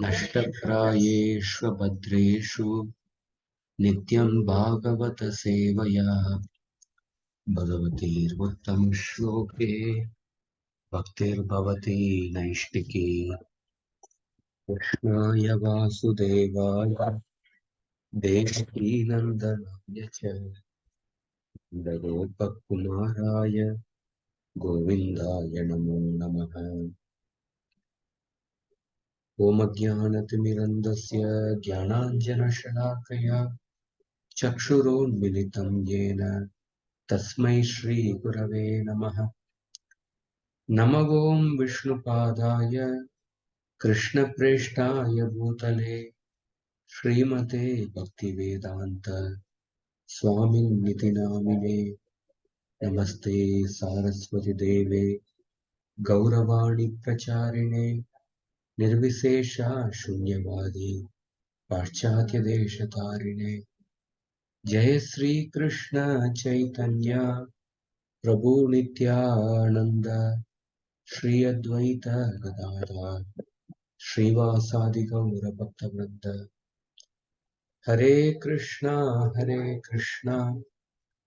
नष्टप्रायेष्व भद्रेषु नित्यं भागवत सेवया भगवतीर्वुत्तम श्लोके भक्तिर्भवती नैष्टिकी कृष्णाय वासुदेवाय देवकीनन्दनाय च नन्दगोपकुमाराय गोविन्दाय नमो नमः। ओमज्ञानतिमिरन्दस्य ज्ञानाञ्जनशलाकया चक्षुरोन्मिलितं येन तस्मै श्रीगुरवे नमः। नमः ॐ विष्णुपादाय कृष्णप्रेष्ठाय भूतले श्रीमते भक्तिवेदान्त स्वामिन्निति नामिने। नमस्ते सारस्वति देवे गौरवाणी प्रचारिणे निर्विशेषा शून्यवादी पाश्चात्यदेशतारिणे। जय श्री कृष्ण चैतन्य प्रभु नित्यानंद श्री अद्वैत गदाधर श्रीवासादि गौर भक्तवृंद। हरे Krishna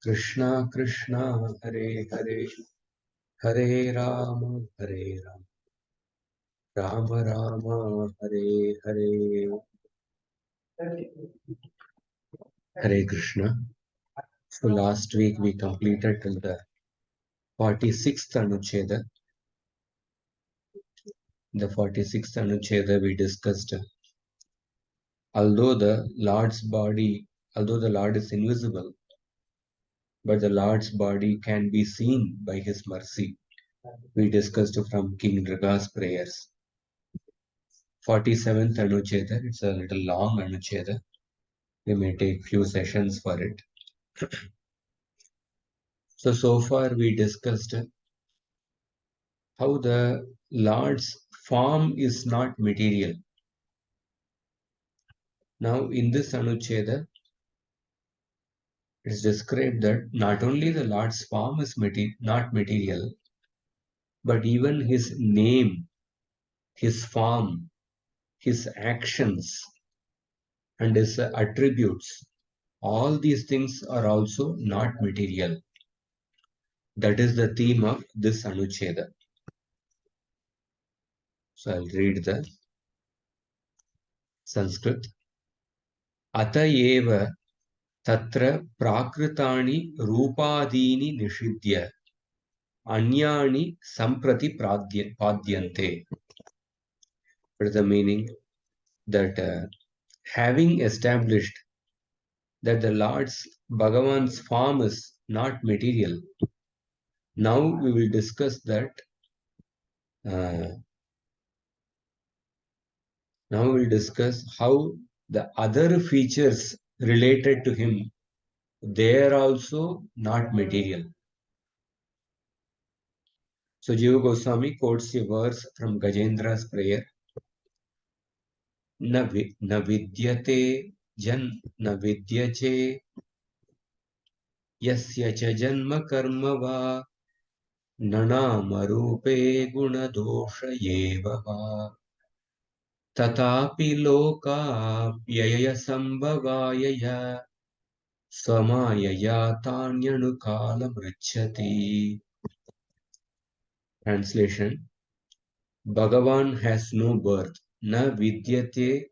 Krishna Krishna Hare Hare Hare Ram Ram Ram Hare Hare. Hare Krishna. So last week we completed till the 46th anuccheda. In the 46th anuccheda we discussed, although the Lord's body, although the Lord is invisible, but the Lord's body can be seen by His mercy. We discussed from King Nraga's prayers. 47th anuccheda, it's a little long anuccheda. We may take few sessions for it. So far we discussed how the Lord's form is not material. Now in this anuccheda, it is described that not only the Lord's form is not material, but even His name, His form, His actions, and His attributes, all these things are also not material. That is the theme of this anuccheda. So I'll read the Sanskrit. Atayeva tatra prakritani रूपादीनि nishidya anyani samprati padyante. What is the meaning? That having established that the Lord's Bhagavan's form is not material, now we will discuss that. Now we will discuss how the other features related to him, they are also not material. So Jiva Goswami quotes a verse from Gajendra's prayer. Na vidyate na vidyache yasya cha janma karma va nanamarupe gunadosha yeva va tatapi loka sambhavaya swamayaya tanyanukalam richati. Translation: Bhagavan has no birth. Na vidyate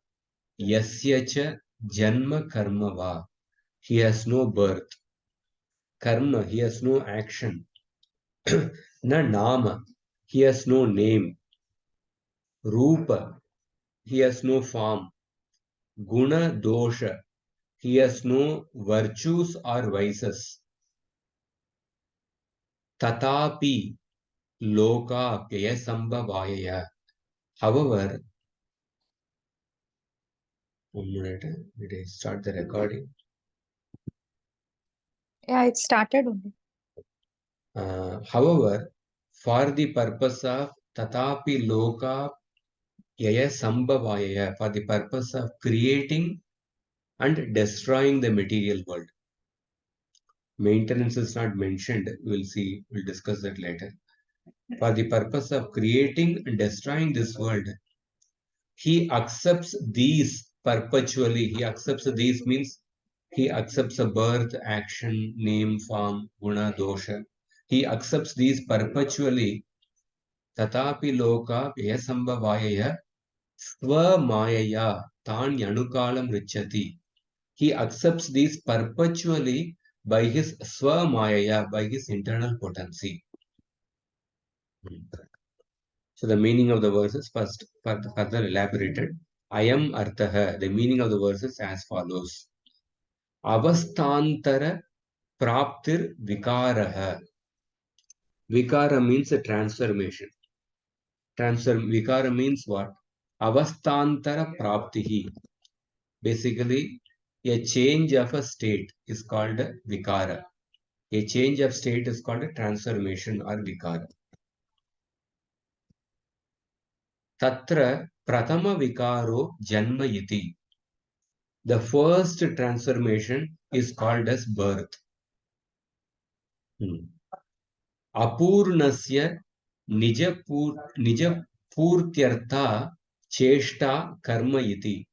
yasya cha janma karma va. He has no birth. Karma, he has no action. Na nama, he has no name. Rupa, he has no form. Guna dosha, he has no virtues or vices. Tatapi loka pyaya sambhavaya. However, 1 minute, did I start the recording? Yeah, it started only. However, for the purpose of tatapi loka yaya sambhavaya, for the purpose of creating and destroying the material world. Maintenance is not mentioned. We'll see, we'll discuss that later. For the purpose of creating and destroying this world, he accepts these perpetually. He accepts these means he accepts a birth, action, name, form, guna, dosha. He accepts these perpetually. Tatapi loka vyasambhavaya swamayaya tanyanukalam richati. He accepts these perpetually by his swamayaya, by his internal potency. So the meaning of the verses first further elaborated. Ayam arthaha. The meaning of the verses as follows. Avastantara praptir vikaraha. Vikara means a transformation. Vikara means what? Avastantara praptihi. Basically, a change of a state is called a vikara. A change of state is called a transformation or vikara. Tatra pratama vikaro janma iti. The first transformation is called as birth. Apurnasya nijapurtyartha cheshta karma iti.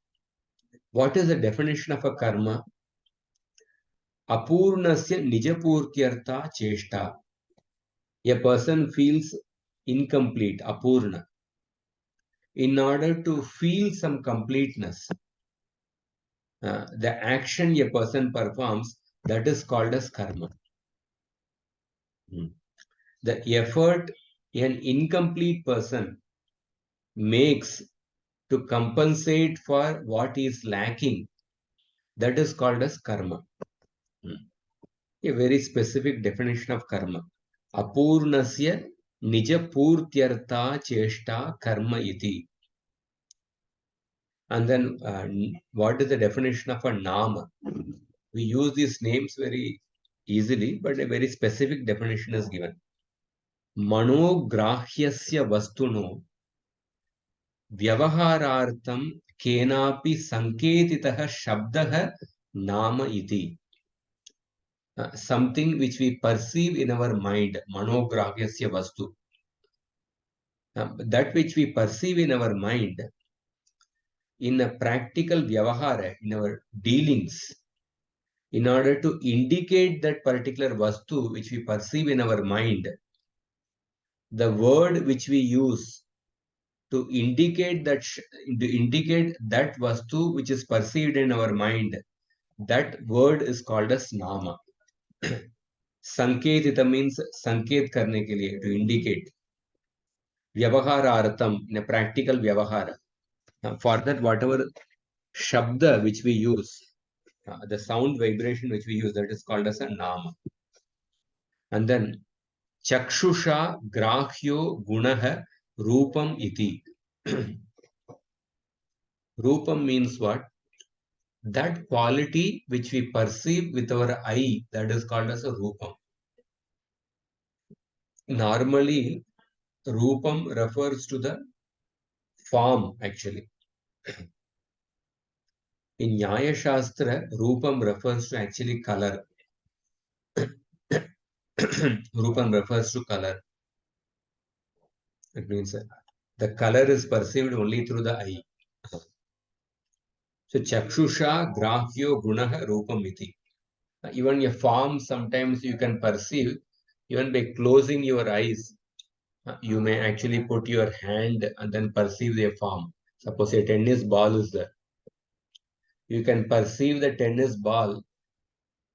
What is the definition of a karma? Apurnasya nijapurtyartha cheshta. A person feels incomplete, apurna. In order to feel some completeness, the action a person performs, that is called as karma. The effort an incomplete person makes to compensate for what is lacking, that is called as karma. A very specific definition of karma. Apurnasya nijapurtyartha cheshta karma iti. And then what is the definition of a nama? We use these names very easily, but a very specific definition is given. Manograhyasya vastuno vyavaharartham kenapi sanketitah shabdah nama iti. Something which we perceive in our mind, manograhyasya vastu. That which we perceive in our mind, in a practical vyavahara, in our dealings, in order to indicate that particular vastu which we perceive in our mind, the word which we use to indicate that vastu which is perceived in our mind, that word is called as nama. Sanketita means sanket karne ke liye, to indicate. Vyavahara artham, in a practical vyavahara. For that, whatever shabda which we use, the sound vibration which we use, that is called as a nama. And then chakshusha grahyo gunaha rupam iti. Rupam means what? That quality which we perceive with our eye, that is called as a rupam. Normally, rupam refers to the form actually. In Nyaya Shastra, rupam refers to actually color. Rupam refers to color. It means the color is perceived only through the eye. So chakshusha grahyo gunaha rupam iti. Even a form sometimes you can perceive even by closing your eyes. You may actually put your hand and then perceive the form. Suppose a tennis ball is there. You can perceive the tennis ball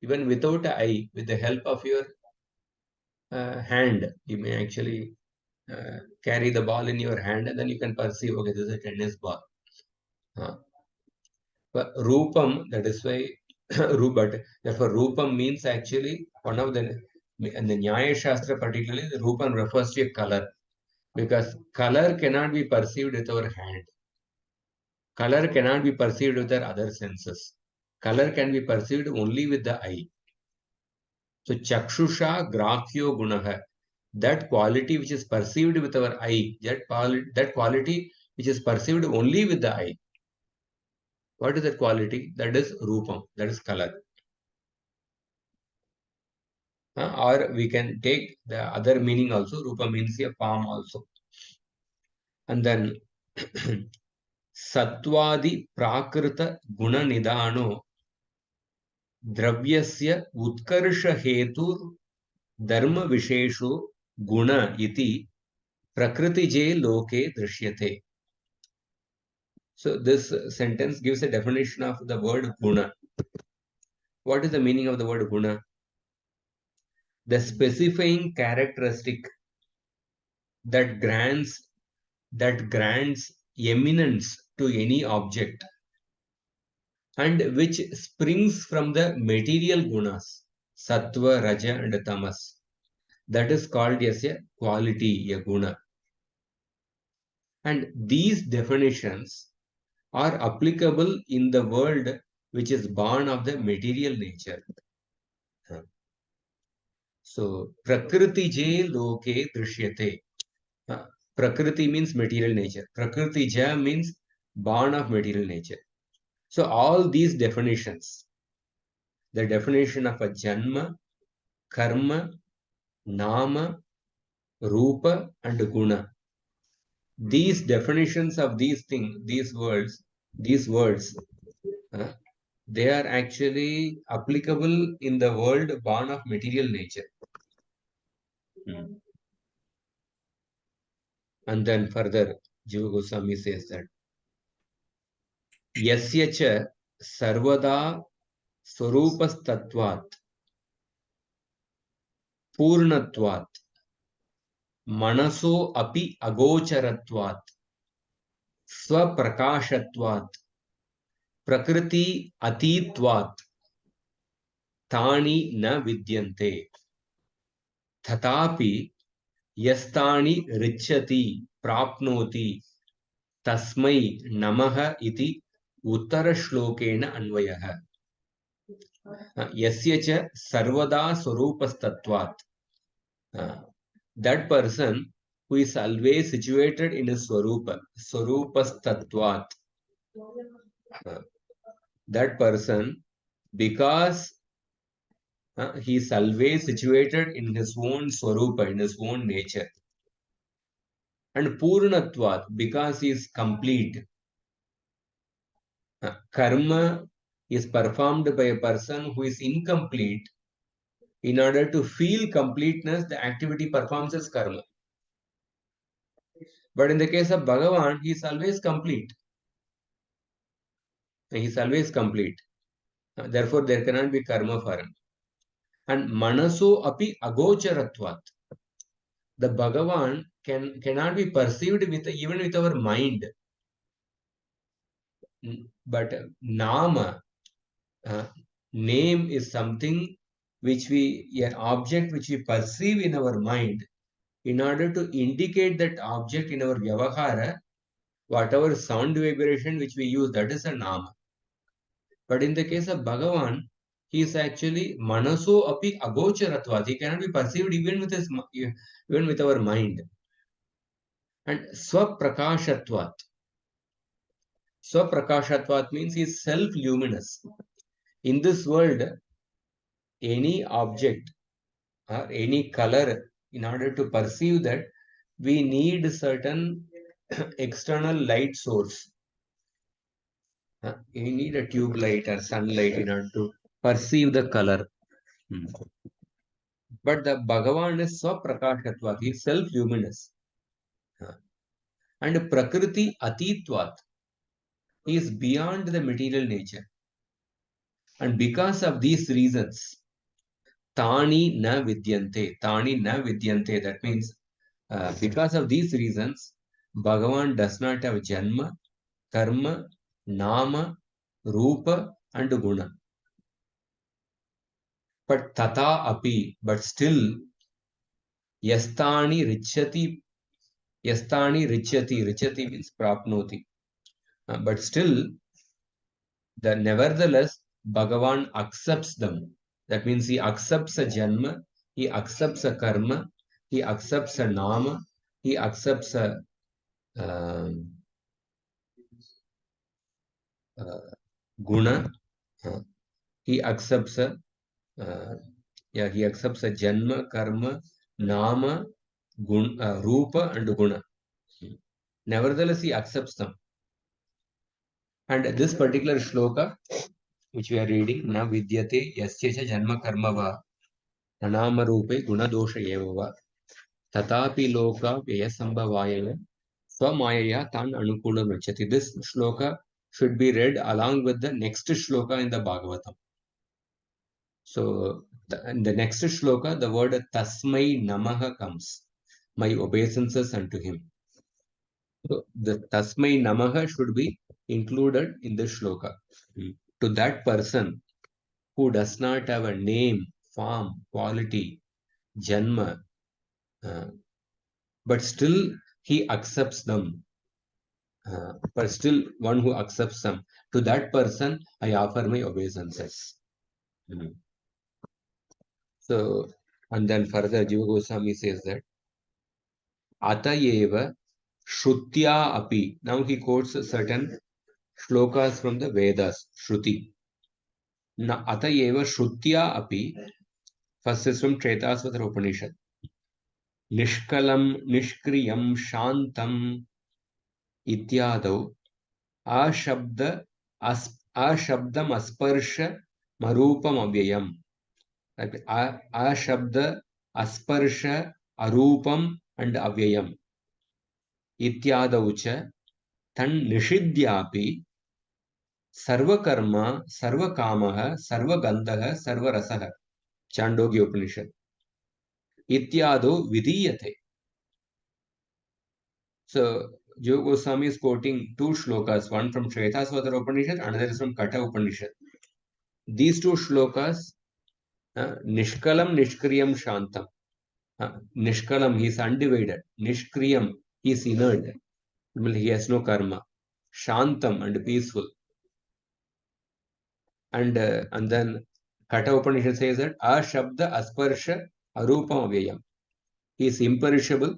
even without an eye, with the help of your hand. You may actually carry the ball in your hand and then you can perceive, okay, this is a tennis ball. But rupam, that is why, but therefore rupam means actually one of the, in the Nyaya Shastra particularly, the rupam refers to a color. Because color cannot be perceived with our hand. Color cannot be perceived with our other senses. Color can be perceived only with the eye. So chakshusha grahyo gunaha. That quality which is perceived with our eye, that quality which is perceived only with the eye. What is that quality? That is rupam, that is color. Or we can take the other meaning also. Rupa means a form also. And then सत्वादि प्राकृत गुण निदानो द्रव्यस्य उत्कर्ष हेतु धर्म विशेषो गुण इति प्रकृतिजे लोके दृश्यते. So this sentence gives a definition of the word guna. What is the meaning of the word guna? The specifying characteristic that grants eminence to any object and which springs from the material gunas, sattva, raja and tamas. That is called as a quality, a guna. And these definitions are applicable in the world which is born of the material nature. So, prakriti je loke drishyate. Prakriti means material nature. Prakriti ja means born of material nature. So, all these definitions, the definition of a janma, karma, nama, rupa, and guna. These definitions of these things, these words, they are actually applicable in the world born of material nature. And then further, Jiva Goswami says that Yasya cha sarvada swarupastatvat purnatvat manaso api agocharatvat swaprakashatvat prakriti atitvat tani na vidyante tatapi yastani richati prapnoti tasmai namaha iti uttara shlokena अन्वयः. Yasya cha sarvada swarupastatvat. That person who is always situated in his swarupa, swarupastatvat. That person, because he is always situated in his own swarupa, in his own nature. And purnatvat, because he is complete. Karma is performed by a person who is incomplete. In order to feel completeness, the activity performs as karma. But in the case of Bhagavan, he is always complete. He is always complete. Therefore, there cannot be karma for him. And manaso api agocharatvat. The Bhagavan cannot be perceived even with our mind. But nama, name is something which an object which we perceive in our mind. In order to indicate that object in our vyavahara, whatever sound vibration which we use, that is a nama. But in the case of Bhagavan, he is actually manaso api agocharatvat. He cannot be perceived even with our mind. And swaprakashatvat. Swaprakashatvat means he is self-luminous. In this world, any object or any color, in order to perceive that, we need certain external light source. You need a tube light or sunlight in order to perceive the color. But the Bhagavan is swaprakashatvat, he is self-luminous. And prakriti atitvat, he is beyond the material nature. And because of these reasons, tani na vidyante, that means because of these reasons, Bhagavan does not have janma, karma, nama, rupa and guna. But tata api, but still, yastani richati means prapnoti. But still, nevertheless, Bhagavan accepts them. That means he accepts a janma, he accepts a karma, he accepts a nama, he accepts a guna, he accepts a janma, karma, nama, rupa and guna. Nevertheless, he accepts them. And this particular shloka, which we are reading, na vidyate yasya cha janma karma va nanama rupe gunadosha eva va tatapi loka vyayasambhavaya swamayaya tan anukula mrachati. This shloka should be read along with the next shloka in the Bhagavatam. So, in the next shloka, the word tasmai namaha comes. My obeisances unto him. So, the tasmai namaha should be included in the shloka. To that person who does not have a name, form, quality, janma, but still he accepts them. But still one who accepts them. To that person, I offer my obeisances. So, and then further, Jiva Goswami says that Atayeva Shrutya api. Now he quotes certain shlokas from the Vedas, Shruti. Na Atayeva Shrutya api. First is from Tretasvatara Upanishad. Nishkalam Nishkriyam Shantam Ityadau Ashabda Ashabdam Asparsha Marupam Avyayam. Ashabda Asparsha Arupam and Avyayam. Ityadau cha tan nishidyapi sarvakarma sarvakamaha sarvagandha sarvarasaha. Chandogya Upanishad. Ityado vidiyate. So, Jiva Goswami is quoting two shlokas, one from Shvetasvatara Upanishad, another is from Katha Upanishad. These two shlokas, Nishkalam Nishkriyam Shantam. Nishkalam, he is undivided. Nishkriyam, he is inert. He has no karma. Shantam, and peaceful. And then Katha Upanishad says that Ashabda Asparsha Arupam Avyayam. He is imperishable.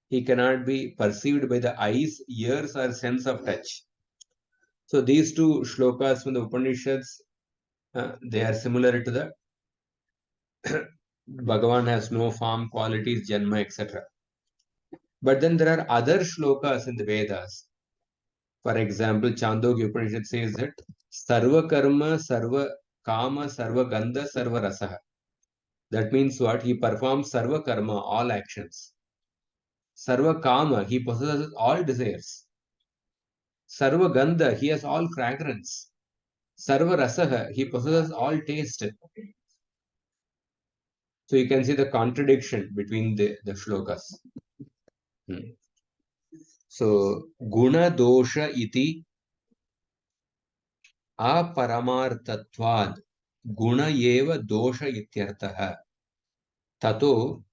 He cannot be perceived by the eyes, ears, or sense of touch. So these two shlokas from the Upanishads, they are similar to the Bhagavan has no form, qualities, janma, etc. But then there are other shlokas in the Vedas. For example, Chandogya Upanishad says that Sarva Karma, Sarva Kama, Sarva Gandha, Sarva Rasaha. That means what? He performs Sarva Karma, all actions. Sarva Kama, he possesses all desires. Sarva Gandha, he has all fragrance. Sarva Rasaha, he possesses all taste. So you can see the contradiction between the shlokas. So, Guna Dosha iti aparamartatvad Guna eva dosha ityartaha. Tato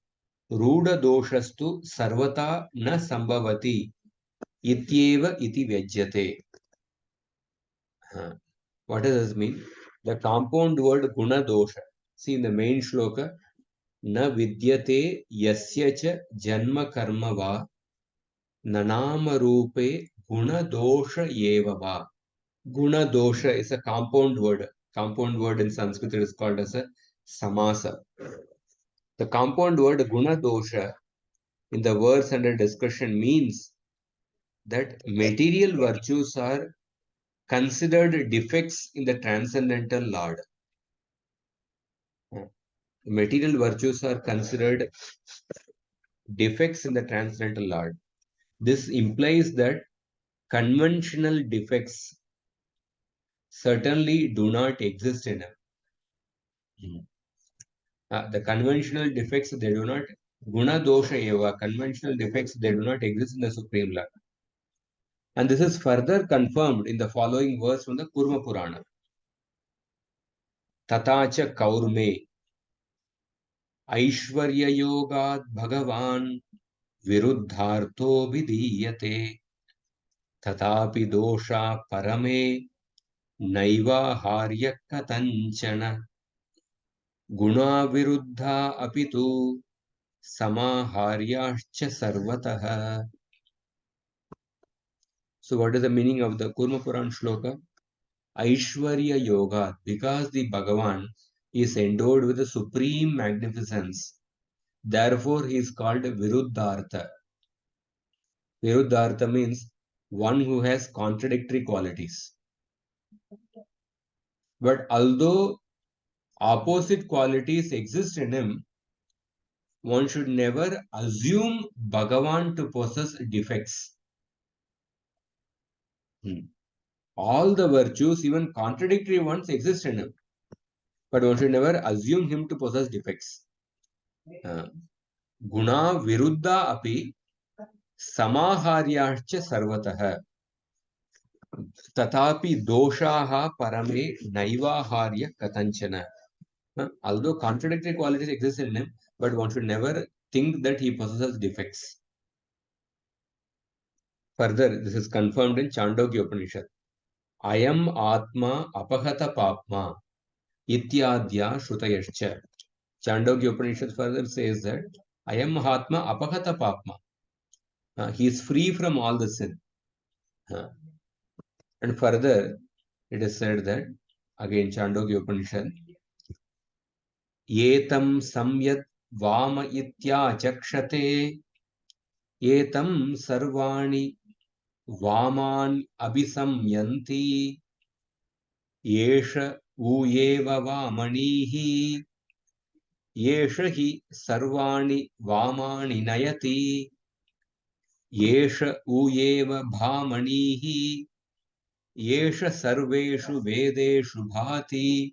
Ruda doshastu sarvata na sambhavati ityeva iti vyajyate. What does this mean? The compound word Guna dosha. See in the main shloka, na vidyate yasya cha janma karma va nanama rupe guna dosha eva va. Guna dosha is a compound word. Compound word in Sanskrit is called as a samasa. The compound word guna dosha in the verse under discussion means that material virtues are considered defects in the transcendental Lord. Material virtues are considered defects in the transcendental Lord. This implies that conventional defects certainly do not exist in him. The conventional defects, they do not, guna dosha eva, conventional defects, they do not exist in the Supreme Lord. And this is further confirmed in the following verse from the Kurma Purana. Tatacha kaurme aishvarya yogat bhagavan viruddhartho vidiyate tatapi dosha parame naiva harya katanchana guna viruddha apitu samaharyascha sarvataha. So what is the meaning of the Kurma Puran shloka? Aishwarya Yoga, because the Bhagavan is endowed with the supreme magnificence. Therefore, he is called Viruddhartha. Viruddhartha means one who has contradictory qualities. But although opposite qualities exist in him, one should never assume Bhagavan to possess defects. All the virtues, even contradictory ones, exist in him, but one should never assume him to possess defects. Guna viruddha api समाहार्याश्च सर्वतः तथापि दोषाः परमे नैवाहार्य कथंचन. Although contradictory qualities exist in him, but one should never think that he possesses defects. Further, this is confirmed in Chandogya Upanishad. Ayam Atma Apahata Papma Ityadya Shrutayascha. Chandogya Upanishad further says that Ayam Atma Apahata Papma. He is free from all the sin. And further, it is said that, again, Chandogya Upanishad, Yetam samyad vama ityachakshate Yetam sarvani vaman abhisamyanti Yesha uyeva vamanihi Yesha hi sarvani vamani nayati Yesha uyeva bhamanihi Yesha sarveshu vedeshu bhati.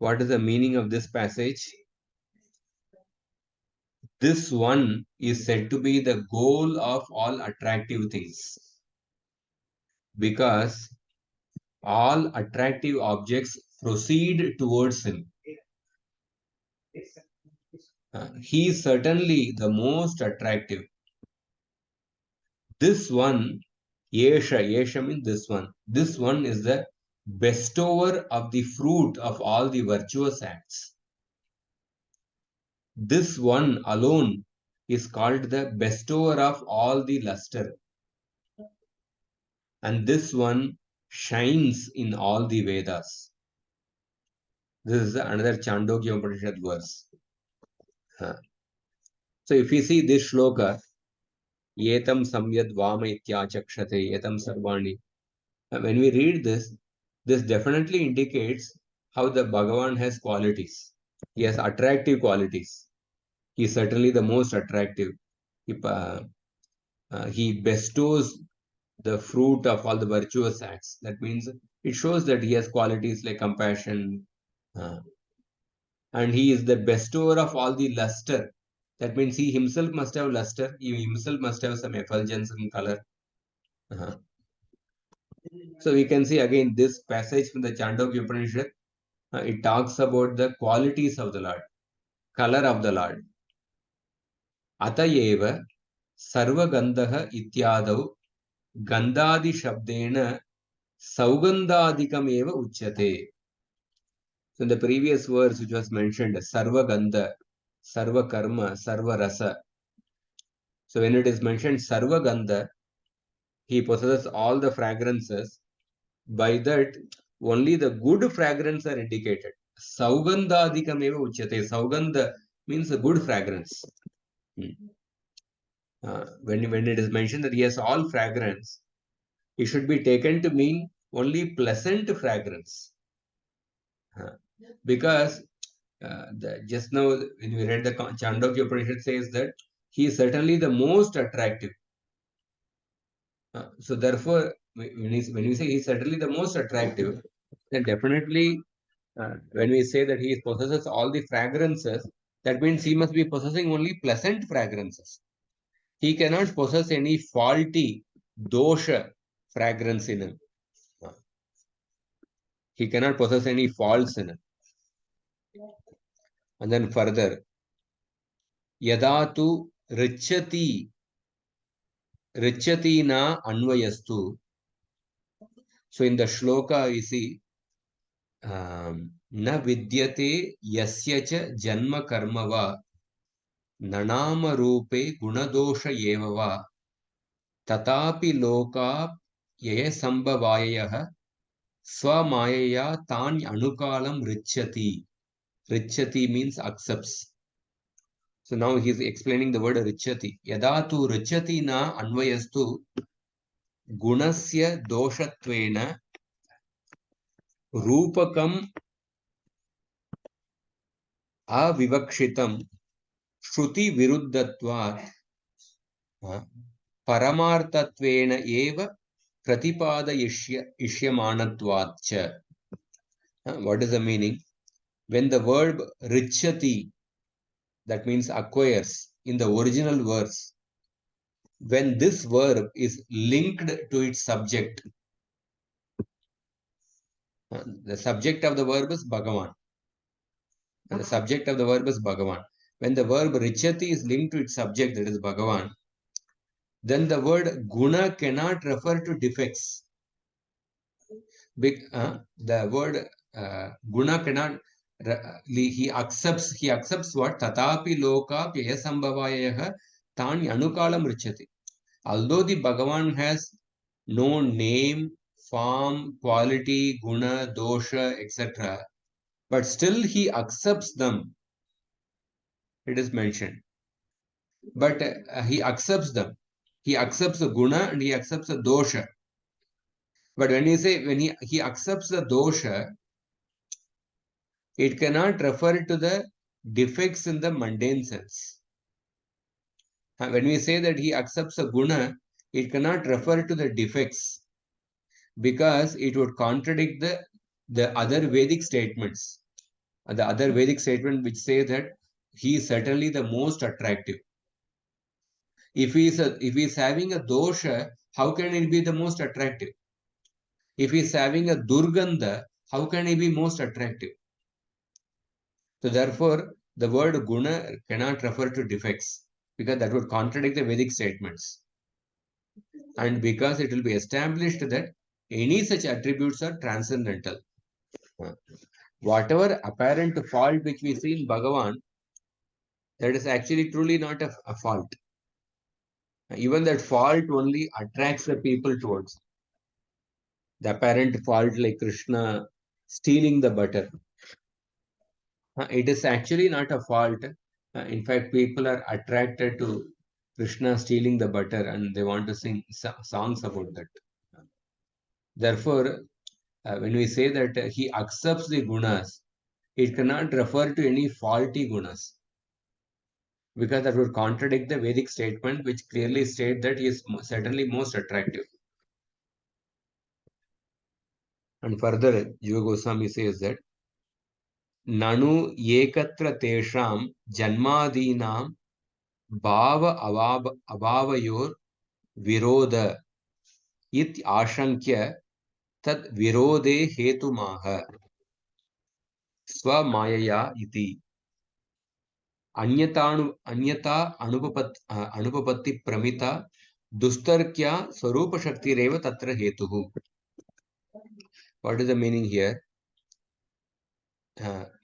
What is the meaning of this passage? This one is said to be the goal of all attractive things, because all attractive objects proceed towards him. He is certainly the most attractive. This one, Yesha means this one. This one is the bestower of the fruit of all the virtuous acts. This one alone is called the bestower of all the luster. And this one shines in all the Vedas. This is another Chandogya Upanishad verse. So if we see this shloka, Yetam samyad vama ityachakshate, Yetam sarvani. When we read this, this definitely indicates how the Bhagavan has qualities. He has attractive qualities. He is certainly the most attractive. He bestows the fruit of all the virtuous acts. That means it shows that he has qualities like compassion, and he is the bestower of all the luster. That means he himself must have luster. He himself must have some effulgence in color. So we can see again this passage from the Chandogya Upanishad. It talks about the qualities of the Lord, color of the Lord. Atayeva sarvagandha ityadau gandhadi shabdena saugandhadikam eva uchyate. So in the previous verse which was mentioned, sarva gandha, sarva karma, sarva rasa. So when it is mentioned sarva gandha, he possesses all the fragrances. By that, only the good fragrance are indicated. Saugandhadikam eva uchyate. Saugandha means a good fragrance. When it is mentioned that he has all fragrance, it should be taken to mean only pleasant fragrance. Because just now when we read the Chandogya Upanishad says that he is certainly the most attractive. So therefore, when we say he is certainly the most attractive, then definitely when we say that he possesses all the fragrances, that means he must be possessing only pleasant fragrances. He cannot possess any faulty dosha fragrance in him. He cannot possess any faults in him. And then further, Yadatu richati na anvayastu. So in the shloka we see na vidyate yasya cha janma karma va nanama rupe gunadosha eva va tatapi loka yaya sambhavayah swamayaya tan anukalam richati. Richati means accepts. So now he is explaining the word richati. Yada tu richati na anvayastu gunasya doshatvena Rupakam avivakshitam Shruti viruddhatvat paramartattvena eva pratipadayishyamanatvat cha. What is the meaning? When the verb richati, that means acquires, in the original verse, when this verb is linked to its subject, the subject of the verb is Bhagavan. And the subject of the verb is Bhagavan. When the verb richati is linked to its subject, that is Bhagavan, then the word guna cannot refer to defects. The word guna cannot, he accepts what? Tatapi loka pyayasambhavayah tan anukalam richati. Although the Bhagavan has no name, form, quality, guna, dosha, etc., but still he accepts them. It is mentioned. But he accepts them. He accepts the guna and he accepts the dosha. But when he accepts the dosha, it cannot refer to the defects in the mundane sense. When we say that he accepts a guna, it cannot refer to the defects because it would contradict the other Vedic statements. The other Vedic statement which say that he is certainly the most attractive. If he is having a dosha, how can it be the most attractive? If he is having a durgandha, how can he be most attractive? So therefore, the word guna cannot refer to defects because that would contradict the Vedic statements. And because it will be established that any such attributes are transcendental. Whatever apparent fault which we see in Bhagavan, that is actually truly not a fault. Even that fault only attracts the people towards the apparent fault, like Krishna stealing the butter. It is actually not a fault. In fact, people are attracted to Krishna stealing the butter and they want to sing songs about that. Therefore, when we say that he accepts the gunas, it cannot refer to any faulty gunas because that would contradict the Vedic statement which clearly state that he is certainly most attractive. And further, Jiva Goswami says that Nanu ekatra tesham janmadinam bhava abhavayor viroda it ashankya tad virode hetumaha swamayaya iti anyata anupapatti pramita dustarkya swarupa shakti reva tatra hetuhu. What is the meaning here?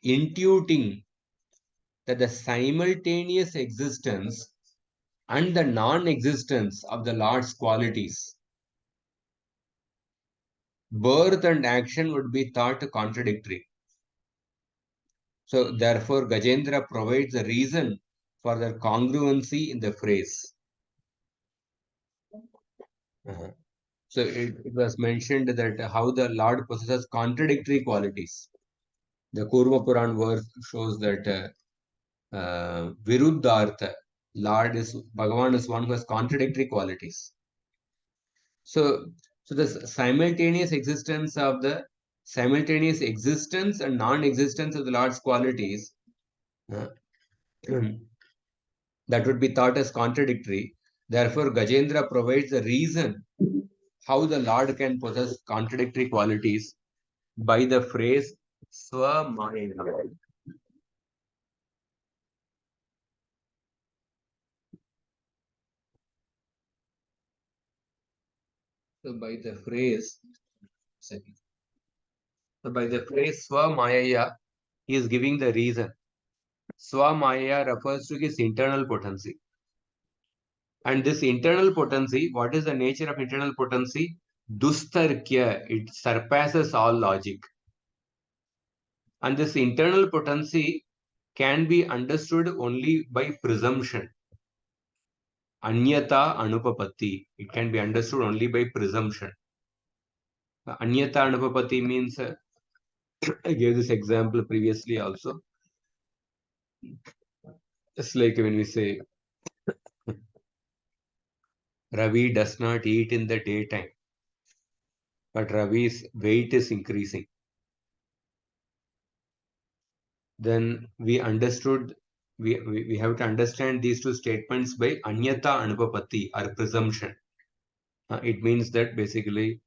Intuiting that the simultaneous existence and the non-existence of the Lord's qualities, birth and action would be thought contradictory. So therefore, Gajendra provides a reason for the congruency in the phrase. So it was mentioned that how the Lord possesses contradictory qualities. The Kurma Puran verse shows that Viruddhartha, Bhagavan is one who has contradictory qualities. So the simultaneous existence and non-existence of the Lord's qualities, that would be thought as contradictory. Therefore, Gajendra provides a reason how the Lord can possess contradictory qualities by the phrase Swamaya. So by the phrase Swamaya, he is giving the reason. Swamaya refers to his internal potency. And this internal potency, what is the nature of internal potency? Dustarkya, it surpasses all logic. And this internal potency can be understood only by presumption. Anyata anupapatti, it can be understood only by presumption. Anyata anupapatti means I gave this example previously also. It's like when we say Ravi does not eat in the daytime, but Ravi's weight is increasing. Then we understood, we have to understand these two statements by anyata anupapatti, or presumption. It means that basically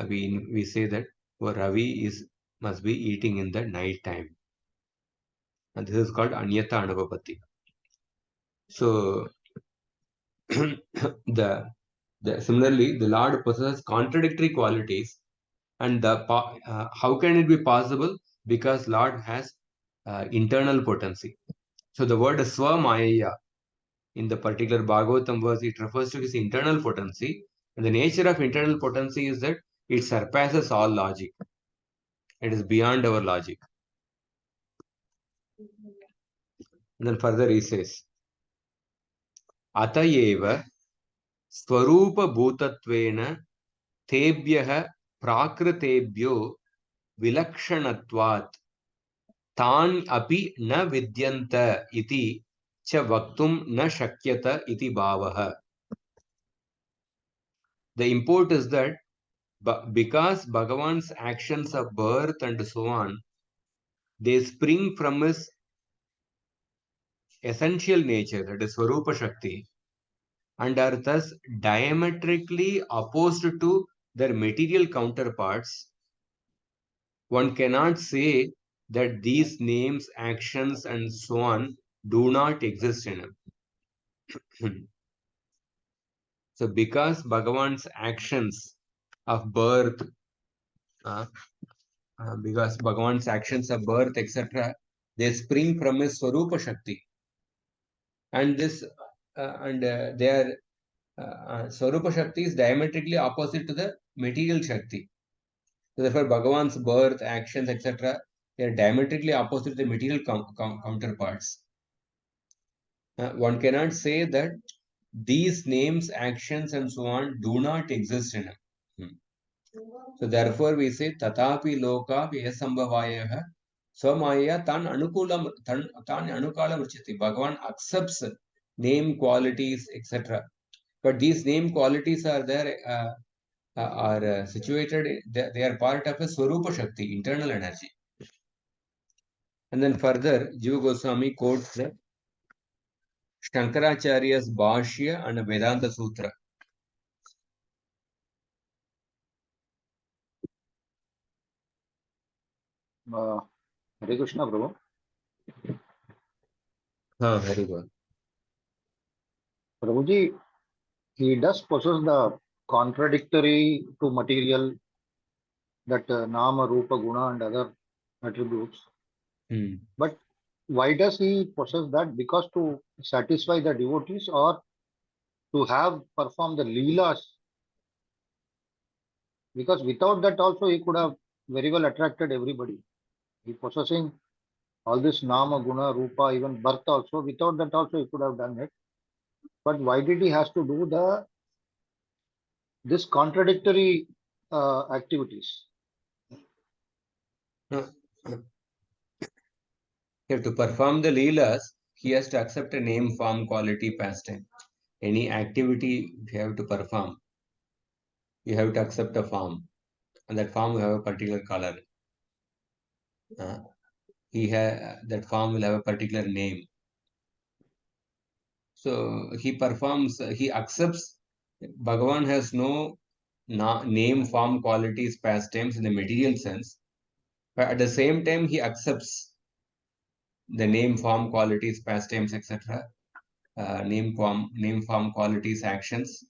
we say that Ravi must be eating in the night time. And this is called anyata anupapatti. So similarly, the Lord possesses contradictory qualities, and how can it be possible? Because Lord has internal potency. So the word swamaya in the particular Bhagavatam verse, it refers to his internal potency, and the nature of internal potency is that it surpasses all logic. It is beyond our logic. And then further he says, Atayeva Swarupa Bhutatvena Tebhyah Prakritebhyo Vilakshanatvat Tan api na vidyanta iti cha vaktum na shakyata iti bhavaha. The import is that because Bhagavan's actions of birth and so on, they spring from his essential nature, that is Swarupa Shakti, and are thus diametrically opposed to their material counterparts, one cannot say that these names, actions, and so on do not exist in him. So, because Bhagavan's actions of birth, because Bhagavan's actions of birth, etc., they spring from his Swarupa Shakti, and their Swarupa Shakti is diametrically opposite to the material Shakti. So therefore, Bhagavan's birth, actions, etc., they are diametrically opposite to the material counterparts. One cannot say that these names, actions, and so on do not exist in him. So therefore, we say tatapi loka vyasambhavaya swamaya tan anukulam vrchati. Bhagavan accepts name, qualities, etc. But these name qualities are there, are situated, they are part of a Swarupa Shakti, internal energy. And then further, Jiva Goswami quotes the Shankaracharya's Bhashya and Vedanta Sutra. Hare Krishna, Prabhu. Very good. Prabhuji, he does possess the contradictory to material, that Nama, Rupa, Guna and other attributes. But why does he possess that? Because to satisfy the devotees, or to have performed the Leelas? Because without that also he could have very well attracted everybody. He possessing all this Nama, Guna, Rupa, even birth also. Without that also he could have done it. But why did he has to do this contradictory activities? To perform the Leelas, he has to accept a name, form, quality, pastime. Any activity you have to perform, you have to accept a form, and that form will have a particular color. That form will have a particular name. So he performs, he accepts. Bhagavan has no name, form, qualities, pastimes in the material sense, but at the same time he accepts the name, form, qualities, pastimes, etc. Name, form, qualities, actions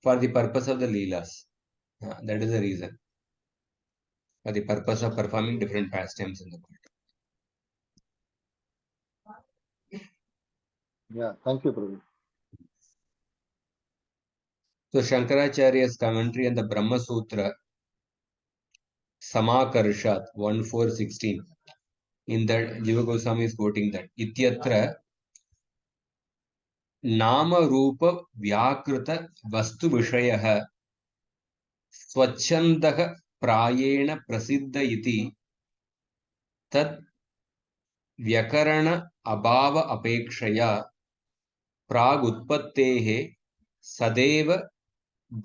for the purpose of the Leelas. That is the reason. For the purpose of performing different pastimes in the world. Yeah, thank you, Prabhu. So Shankaracharya's commentary on the Brahma Sutra, Samakarshat 1.4.16. In that, Jiva Goswami is quoting that Ityatra Nama Rupa Vyakrita Vastu Vishayah Swachandah प्रायेण प्रसिद्ध इति तत् व्यकरण अभाव अपेक्षया प्रागुत्पत्तेः सदैव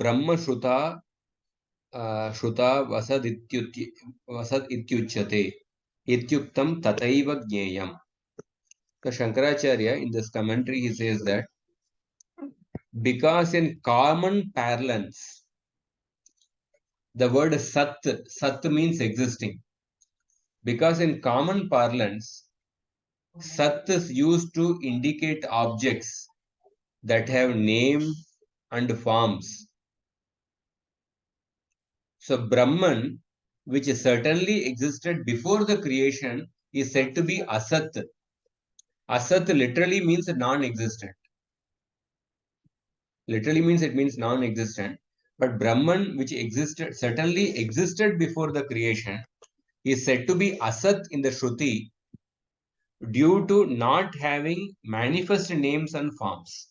ब्रह्मश्रुता श्रुता वसद् इत्युच्यते इत्युक्तं तथैव ज्ञेयम्. The Shankaracharya in this commentary he says that because in common parlance the word sat means existing. Because in common parlance sat is used to indicate objects that have name and forms. So Brahman, which certainly existed before the creation, is said to be asat. Asat literally means non-existent. Literally means it means non-existent. But Brahman, which existed, certainly existed before the creation, is said to be asat in the Shruti due to not having manifest names and forms.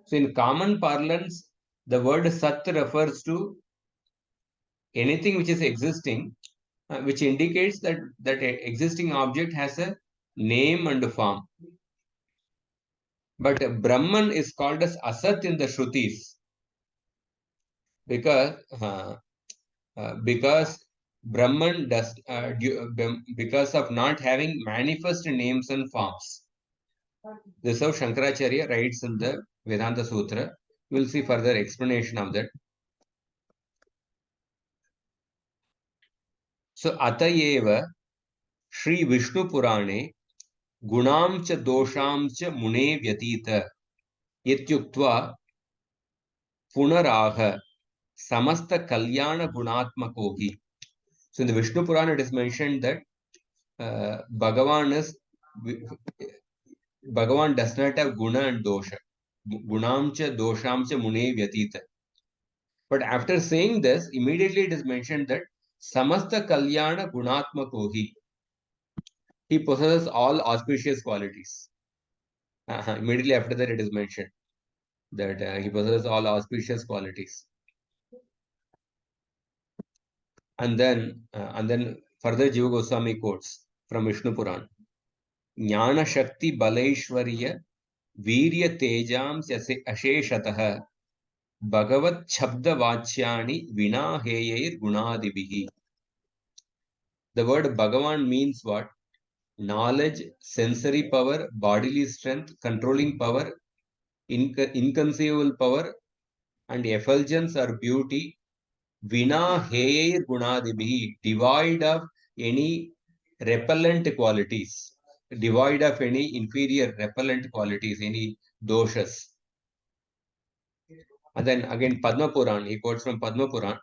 So in common parlance, the word sat refers to anything which is existing, which indicates that that existing object has a name and form. But Brahman is called as asat in the Shrutis because Brahman does because of not having manifest names and forms. This is how Shankaracharya writes in the Vedanta Sutra. We will see further explanation of that. So Atayeva Shri Vishnu Purane Gunam cha dosham cha mune vyatita ityuktva punaraha samasta kalyana gunatmakohi. So in the Vishnu Purana it is mentioned that Bhagavan does not have guna and dosha. Gunam cha dosham cha mune vyatita. But after saying this, immediately it is mentioned that samasta kalyana gunatmakohi. He possesses all auspicious qualities. Immediately after that, it is mentioned that he possesses all auspicious qualities. And then further Jiva Goswami quotes from Vishnu Puran. Jnana Shakti Balaishwarya Virya Tejam Asheshatah Bhagavat Chabda Vachyani Vina Heyair Gunadibihi. The word Bhagavan means what? Knowledge, sensory power, bodily strength, controlling power, inconceivable power, and effulgence or beauty. Vina heir gunadibihi, devoid of any repellent qualities, devoid of any inferior repellent qualities, any doshas. And then again Padma Puran, he quotes from Padma Puran.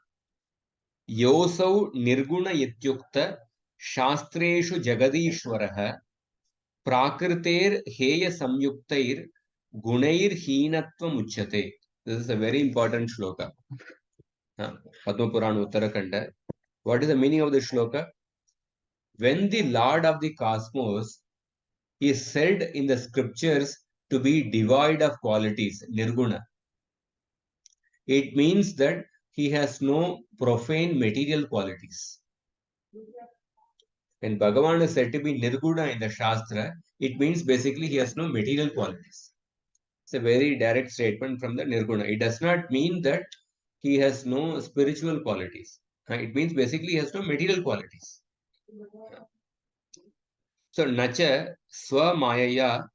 Yosau nirguna ityukta shastreshu jagadishwaraha prakriter heya samyuktair gunair heenatvam uchyate. This is a very important shloka. Padma Puran Uttarakhanda. What is the meaning of the shloka? When the Lord of the cosmos is said in the scriptures to be devoid of qualities, nirguna, it means that he has no profane material qualities. When Bhagavan is said to be nirguna in the Shastra, it means basically he has no material qualities. It's a very direct statement from the nirguna. It does not mean that he has no spiritual qualities. It means basically he has no material qualities. So, nacha swamayaya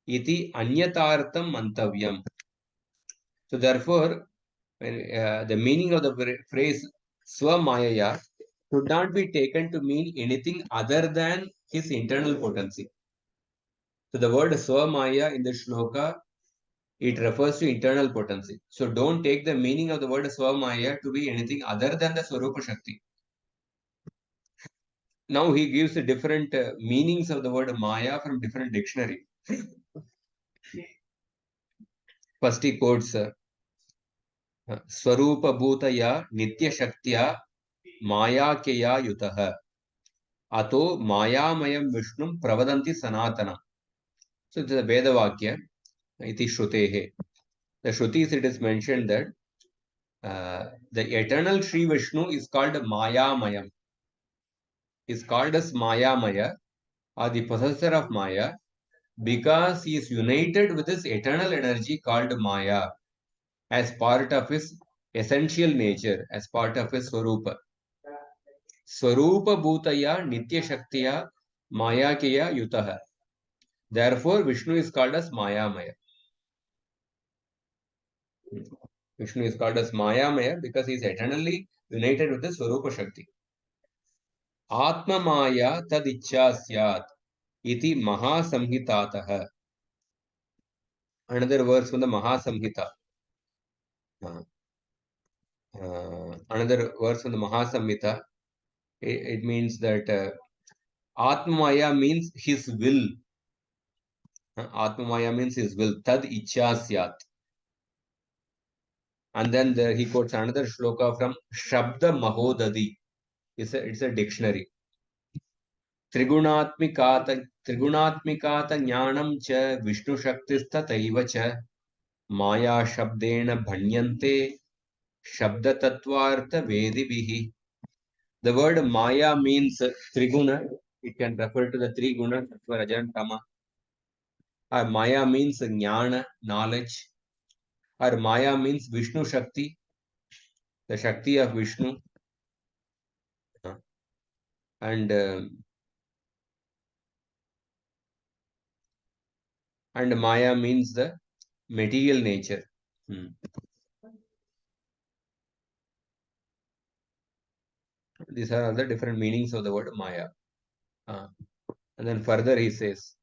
iti anyatartham mantavyam. So, therefore, the meaning of the phrase swamayaya should not be taken to mean anything other than his internal potency. So, the word swamaya in the shloka, it refers to internal potency. So, don't take the meaning of the word swamaya to be anything other than the Swarupa Shakti. Now, he gives the different meanings of the word maya from different dictionary. First, he quotes स्वरूपभूतया नित्यशक्त्या मायाक्यया युतः अतो मायामयं विष्णुं प्रवदन्ति सनातनम्. So it is a Vedavakya iti Shrutehe. The Shrutis it is mentioned that The eternal Sri Vishnu is called Mayamayam. Is called as Mayamaya, or the possessor of Maya, because he is united with his eternal energy called Maya as part of his essential nature, as part of his Swarupa. Swarupa Bhutaya Nitya Shaktiya Maya Kiya Yutaha. Therefore, Vishnu is called as Mayamaya. Vishnu is called as Mayamaya because he is eternally united with the Swarupa Shakti. Atma Maya tad ichcha syat iti Mahasamhitataha. Another verse from the Mahasamhita. Another verse from the Mahasamhita. It means that Atma Maya means his will. Atma Maya means his will. Tad ichcha syat. And then he quotes another shloka from Shabda Mahodadi. It's a dictionary. त्रिगुणात्मिकात ज्ञानं च विष्णुशक्तिस्तथैव च माया शब्देन भण्यन्ते शब्दतत्त्वार्थवेदिभिः. The word Maya means Triguna. It can refer to the three gunas, Sattva, Raja, and Tama. Or Maya means Jnana, knowledge. Or Maya means Vishnu Shakti, the Shakti of Vishnu. And Maya means the material nature. These are all the different meanings of the word Maya. And then further he says,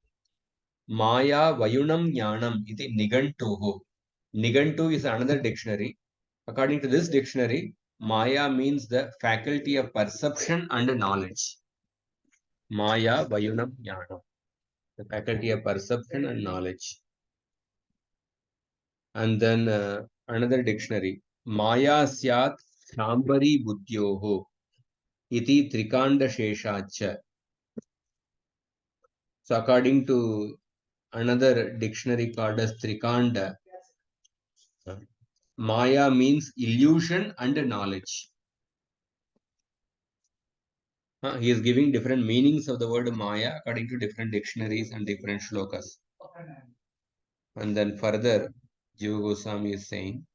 Maya Vayunam Jnanam iti Nigantuhu. Nigantu is another dictionary. According to this dictionary, Maya means the faculty of perception and knowledge. Maya Vayunam Jnanam. The faculty of perception and knowledge. And then another dictionary. Maya Syat Shambari Buddhyoho iti Trikanda Sheshacha. So according to another dictionary called as Trikanda, Maya means illusion and knowledge. He is giving different meanings of the word Maya according to different dictionaries and different shlokas. And then further, Jiva Goswami is saying,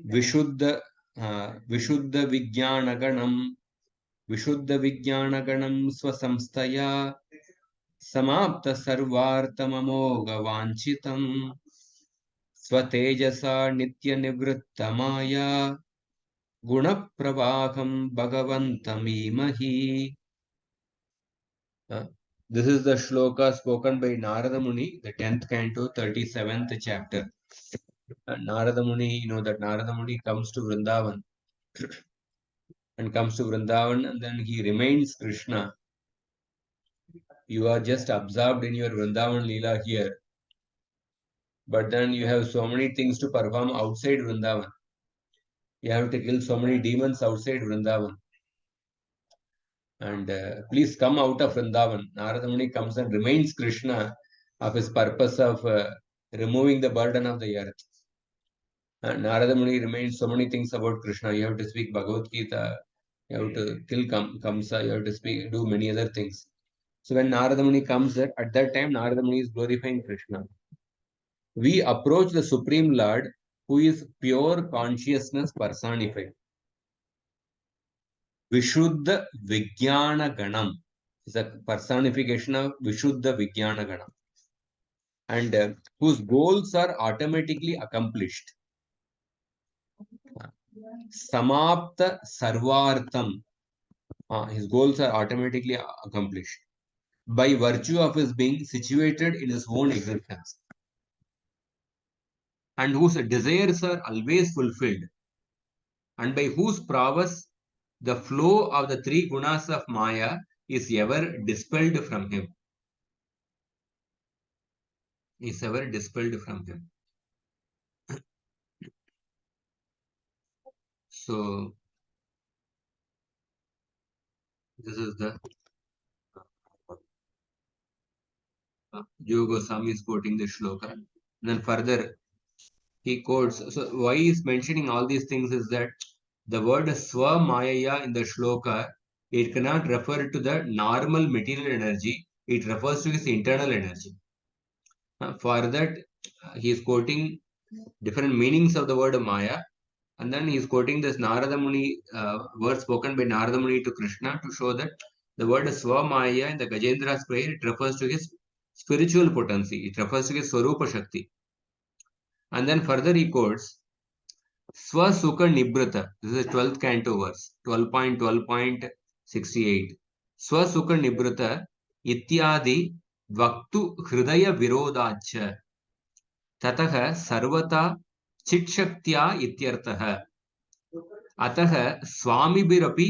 Vishuddha Vijnanaganam Swasamstaya Samapta Sarvartamamoga Vanchitam Swatejasa Nitya Nivrittamaya Gunapravaham Bhagavantamīmahi. This is the shloka spoken by Narada Muni, the 10th canto, 37th chapter. Narada Muni, you know that Narada Muni comes to Vrindavan and then he remains Krishna. You are just absorbed in your Vrindavan Leela here, but then you have so many things to perform outside Vrindavan. You have to kill so many demons outside Vrindavan. And please come out of Vrindavan. Narada Muni comes and remains Krishna of his purpose of removing the burden of the earth. And Narada Muni remains so many things about Krishna. You have to speak Bhagavad Gita, you have to kill Kamsa, you have to do many other things. So when Narada Muni comes there, at that time Narada Muni is glorifying Krishna. We approach the Supreme Lord who is pure consciousness personified. Vishuddha Vijnana Ganam is a personification of Vishuddha Vijnana Ganam, and whose goals are automatically accomplished. Samapta Sarvartam. His goals are automatically accomplished by virtue of his being situated in his own existence, and whose desires are always fulfilled, and by whose prowess the flow of the three gunas of Maya is ever dispelled from him. So this is the Jiva Goswami is quoting the shloka. Then further, he quotes. So why he is mentioning all these things is that the word Swa Mayaya in the shloka, it cannot refer to the normal material energy. It refers to his internal energy. For that, he is quoting different meanings of the word Maya. And then he is quoting this Narada Muni word spoken by Narada Muni to Krishna to show that the word Swa Maya in the Gajendra's prayer, it refers to his spiritual potency. It refers to his Swarupa Shakti. And then further he quotes Swasukha Nibrata. This is the 12th canto verse, 12.12.68. Swasukha Nibrata ityadi vaktu hridaya virodach ततः सर्वथा चित्शक्त्या इत्यर्थः अतः स्वामिभिरपि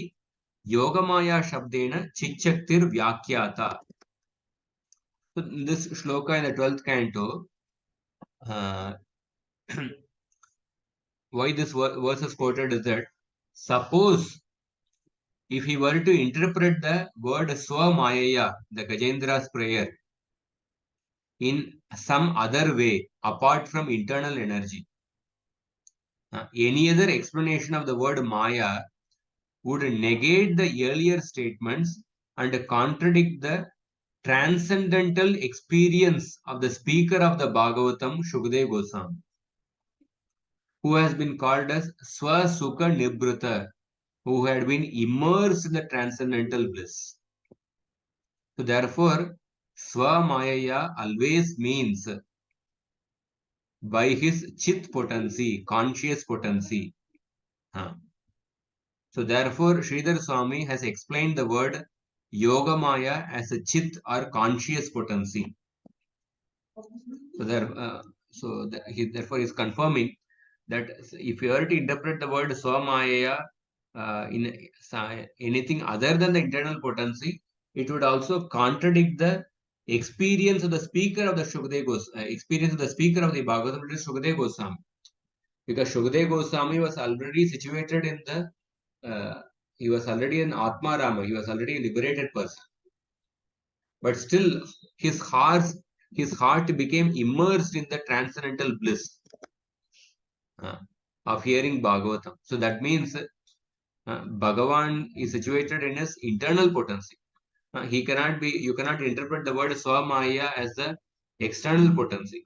योगमाया शब्देन चित्शक्तिर्व्याख्याता. So this shloka in the 12th canto, why this verse is quoted is that suppose if he were to interpret the word Swamayaya, the Gajendra's prayer, in some other way apart from internal energy, any other explanation of the word Maya would negate the earlier statements and contradict the transcendental experience of the speaker of the Bhagavatam, Shukdev Goswami, who has been called as Swasukha Nibrata, who had been immersed in the transcendental bliss. So therefore, Swamayaya always means by his chit potency, conscious potency. So therefore, Sridhar Swami has explained the word Yogamaya as a chit or conscious potency. So therefore is confirming that if you were to interpret the word Swamaya in anything other than the internal potency, it would also contradict the experience of the speaker of the Shukdev Goswami, experience of the speaker of the Bhagavatam, which is Shukdev Goswami. Because Shukdev Goswami was already situated in the he was already an Atma Rama, he was already a liberated person. But still his heart became immersed in the transcendental bliss of hearing Bhagavatam. So that means Bhagavan is situated in his internal potency. You cannot interpret the word Swamaya as the external potency.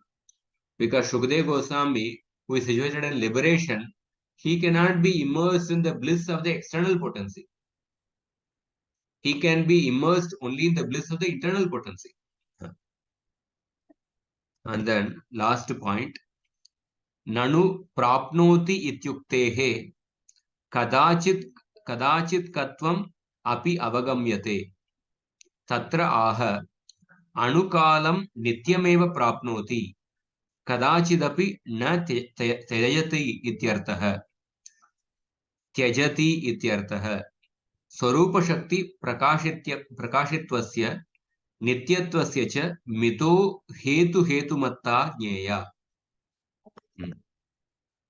Because Shukdev Goswami, who is situated in liberation, he cannot be immersed in the bliss of the external potency. He can be immersed only in the bliss of the internal potency. And then last point, Nanu prapnoti ityuktehe कदाचित् कत्वम् अपि अवगम्यते तत्र आह अणुकालं नित्यमेव प्राप्नोति कदाचिदपि न त्यजति इत्यर्थः त्यजति इत्यर्थः स्वरूपशक्ति प्रकाशित्वस्य नित्यत्वस्य च मितो हेतुमत्ता ज्ञेया.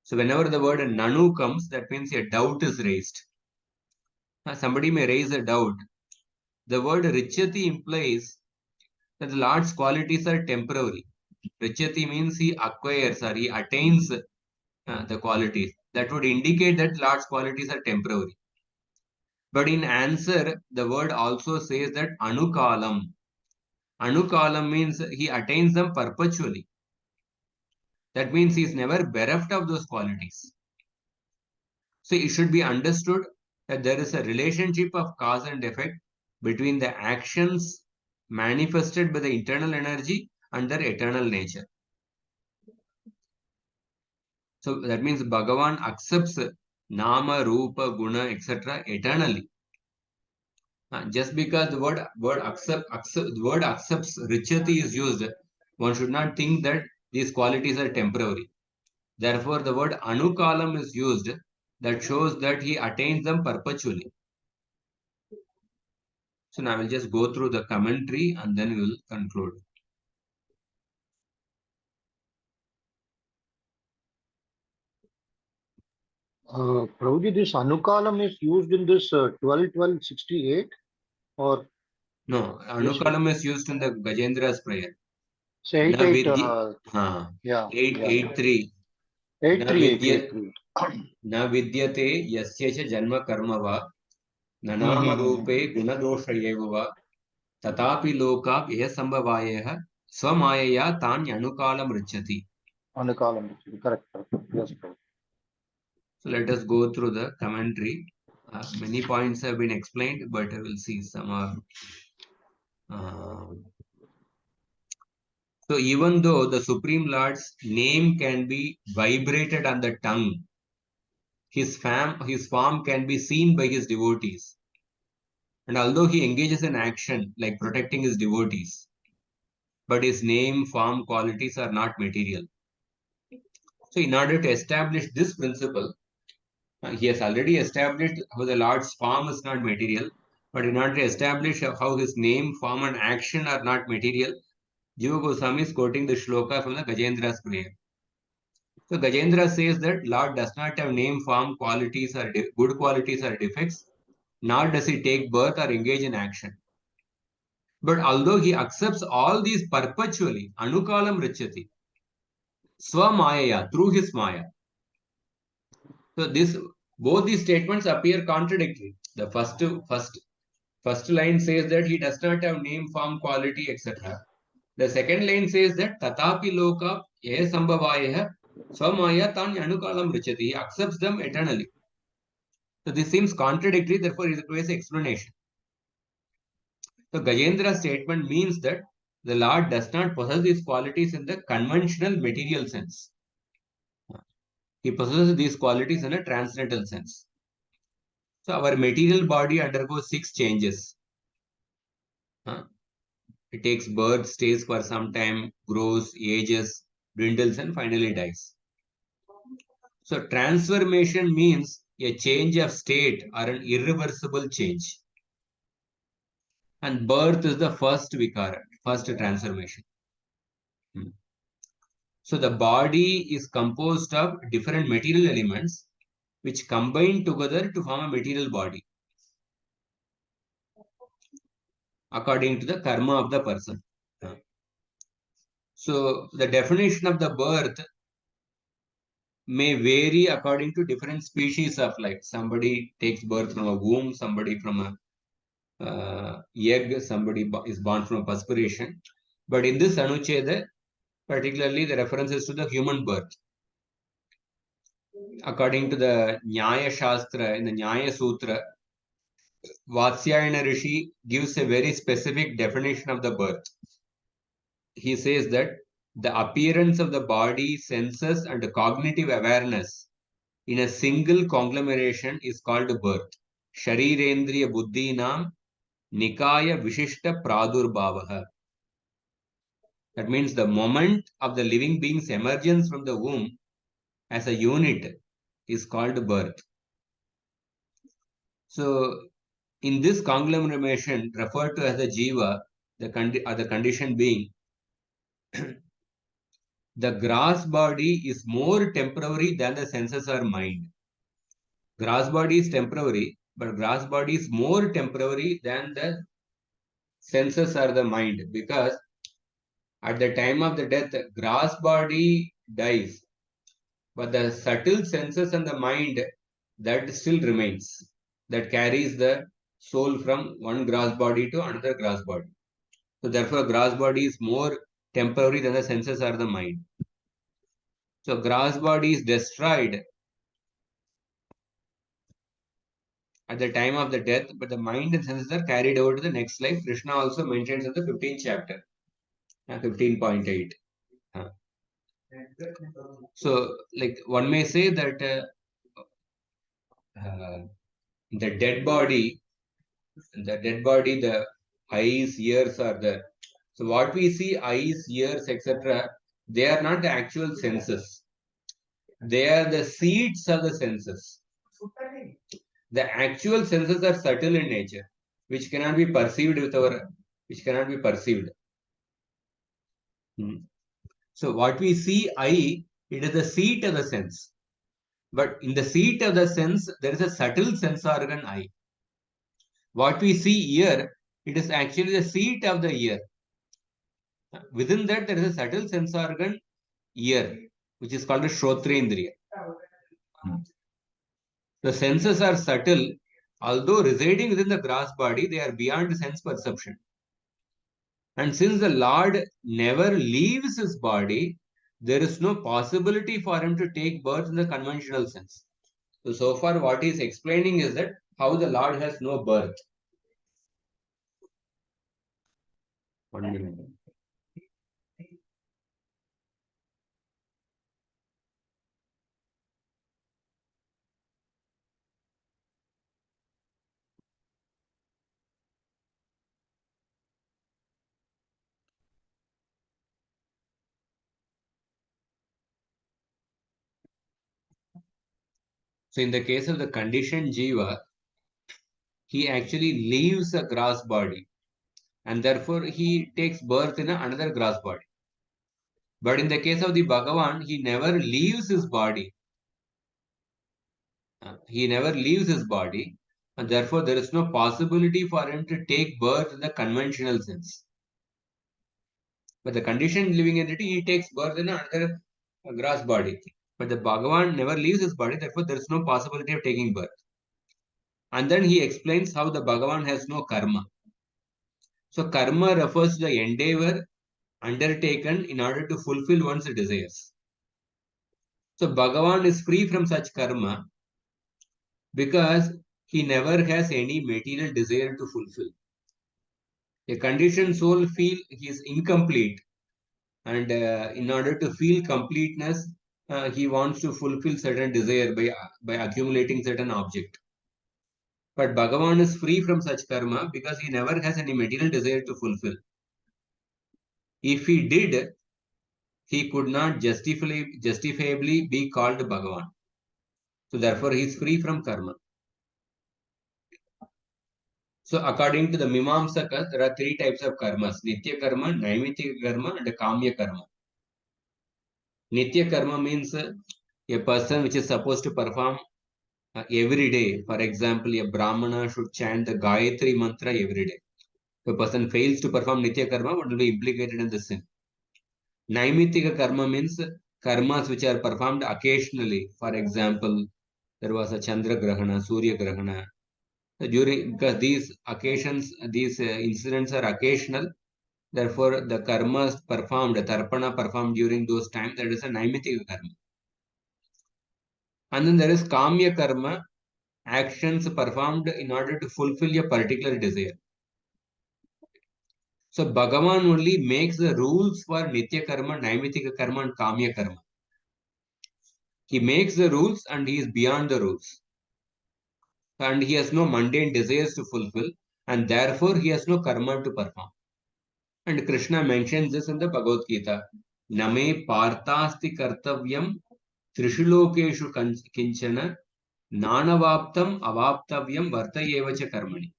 So whenever the word nanu comes, that means a doubt is raised. Somebody may raise a doubt. The word richati implies that the Lord's qualities are temporary. Richati means he acquires or he attains the qualities. That would indicate that Lord's qualities are temporary. But in answer, the word also says that anukalam. Anukalam means he attains them perpetually. That means he is never bereft of those qualities. So it should be understood that there is a relationship of cause and effect between the actions manifested by the internal energy and their eternal nature. So that means Bhagavan accepts Nama, Rupa, Guna, etc. eternally. Just because the word accepts richati is used, one should not think that these qualities are temporary. Therefore, the word anukalam is used that shows that he attains them perpetually. So now I will just go through the commentary and then we will conclude. Prabhuji, this anukalam is used in this 12-12-68 or? No, anukalam is used in the Gajendra's prayer. Say 8-8. Na vidya, Yeah. 8-8-3. न विद्यते यस्य च जन्म कर्म वा न नाम रूपे गुणदोष एव वा तथापि लोकात् यः संभवायः स्वमायया तान् अनुकालं ऋच्छति. Anukalam. Correct. Yes, correct. So let us go through the commentary. Many points have been explained, but I will see some are. So even though the Supreme Lord's name can be vibrated on the tongue, his form can be seen by his devotees. And although he engages in action like protecting his devotees, but his name, form, qualities are not material. So in order to establish this principle, he has already established how the Lord's form is not material, but in order to establish how his name, form and action are not material, Jiva Goswami is quoting the shloka from the Gajendra's prayer. So Gajendra says that Lord does not have name, form, qualities or good qualities or defects, nor does he take birth or engage in action. But although he accepts all these perpetually, anukalam richati, swamaya, through his maya. So both these statements appear contradictory. The first line says that he does not have name, form, quality, etc. The second line says that tatapi loka ye sambhavaya swamaya tan anukalam richati. He accepts them eternally. So this seems contradictory, therefore it requires explanation. So Gajendra's statement means that the Lord does not possess these qualities in the conventional material sense. He possesses these qualities in a transcendental sense. So our material body undergoes 6 changes. It takes birth, stays for some time, grows, ages, dwindles, and finally dies. So transformation means a change of state or an irreversible change. And birth is the first vikara, first transformation. So the body is composed of different material elements which combine together to form a material body according to the karma of the person. So the definition of the birth may vary according to different species of life. Somebody takes birth from a womb, somebody from a egg, somebody is born from a perspiration. But in this anuccheda, particularly the reference is to the human birth. According to the Nyaya Shastra, in the Nyaya Sutra, Vatsyayana Rishi gives a very specific definition of the birth. He says that the appearance of the body, senses, and cognitive awareness in a single conglomeration is called birth. Sharirendriya buddhinam nikaya vishishta pradurbhavaha. That means the moment of the living being's emergence from the womb as a unit is called birth. So, in this conglomeration referred to as the jiva, the conditioned being, the gross body is more temporary than the senses or mind. Gross body is temporary, but gross body is more temporary than the senses or the mind, because at the time of the death, gross body dies, but the subtle senses and the mind that still remains, that carries the soul from one gross body to another gross body. So therefore, gross body is more temporary than the senses or the mind. So gross body is destroyed at the time of the death, but the mind and senses are carried over to the next life. Krishna also mentions in the 15th chapter, 15.8. So, like one may say that the dead body, the eyes, ears are there. So what we see, eyes, ears, etc., they are not the actual senses. They are the seeds of the senses. The actual senses are subtle in nature, which cannot be perceived which cannot be perceived. So what we see, eye, it is the seat of the sense. But in the seat of the sense, there is a subtle sense organ, eye. What we see ear, it is actually the seat of the ear. Within that, there is a subtle sense organ, ear. which is called a Shrotrendriya. The senses are subtle, although residing within the gross body, they are beyond sense perception. And since the Lord never leaves his body, there is no possibility for him to take birth in the conventional sense. So far what he is explaining is that how the Lord has no birth. 1 minute. So in the case of the conditioned jiva, he actually leaves a gross body and therefore he takes birth in another gross body. But in the case of the Bhagavan, he never leaves his body. He never leaves his body, and therefore there is no possibility for him to take birth in the conventional sense. But the conditioned living entity, he takes birth in another gross body. But the Bhagavan never leaves his body, therefore there is no possibility of taking birth. And then he explains how the Bhagavan has no karma. So karma refers to the endeavor undertaken in order to fulfill one's desires. So Bhagavan is free from such karma because he never has any material desire to fulfill. A conditioned soul feels he is incomplete, and in order to feel completeness, he wants to fulfill certain desire by accumulating certain object. But Bhagavan is free from such karma because he never has any material desire to fulfill. If he did, he could not justifiably be called Bhagavan. So therefore, he is free from karma. So according to the Mimamsakas, there are three types of karmas: Nitya karma, Naimittika karma, and Kamya karma. Nitya karma means a person which is supposed to perform every day. For example, a Brahmana should chant the Gayatri mantra every day. If a person fails to perform Nitya karma, what will be implicated in the sin? Naimittika karma means karmas which are performed occasionally. For example, there was a Chandra Grahana, Surya Grahana. Because these occasions, these incidents are occasional, therefore the karmas performed, the tarpana performed during those times, that is a Naimittika karma. And then there is Kamya karma, actions performed in order to fulfill a particular desire. So Bhagavan only makes the rules for Nitya karma, Naimittika karma, and Kamya karma. He makes the rules and he is beyond the rules. And he has no mundane desires to fulfill, and therefore he has no karma to perform. And Krishna mentions this in the Bhagavad Gita. Name parthasti kartavyam trishulokeshu kinchana nanavaptam avaptavyam vartayevacha karmani.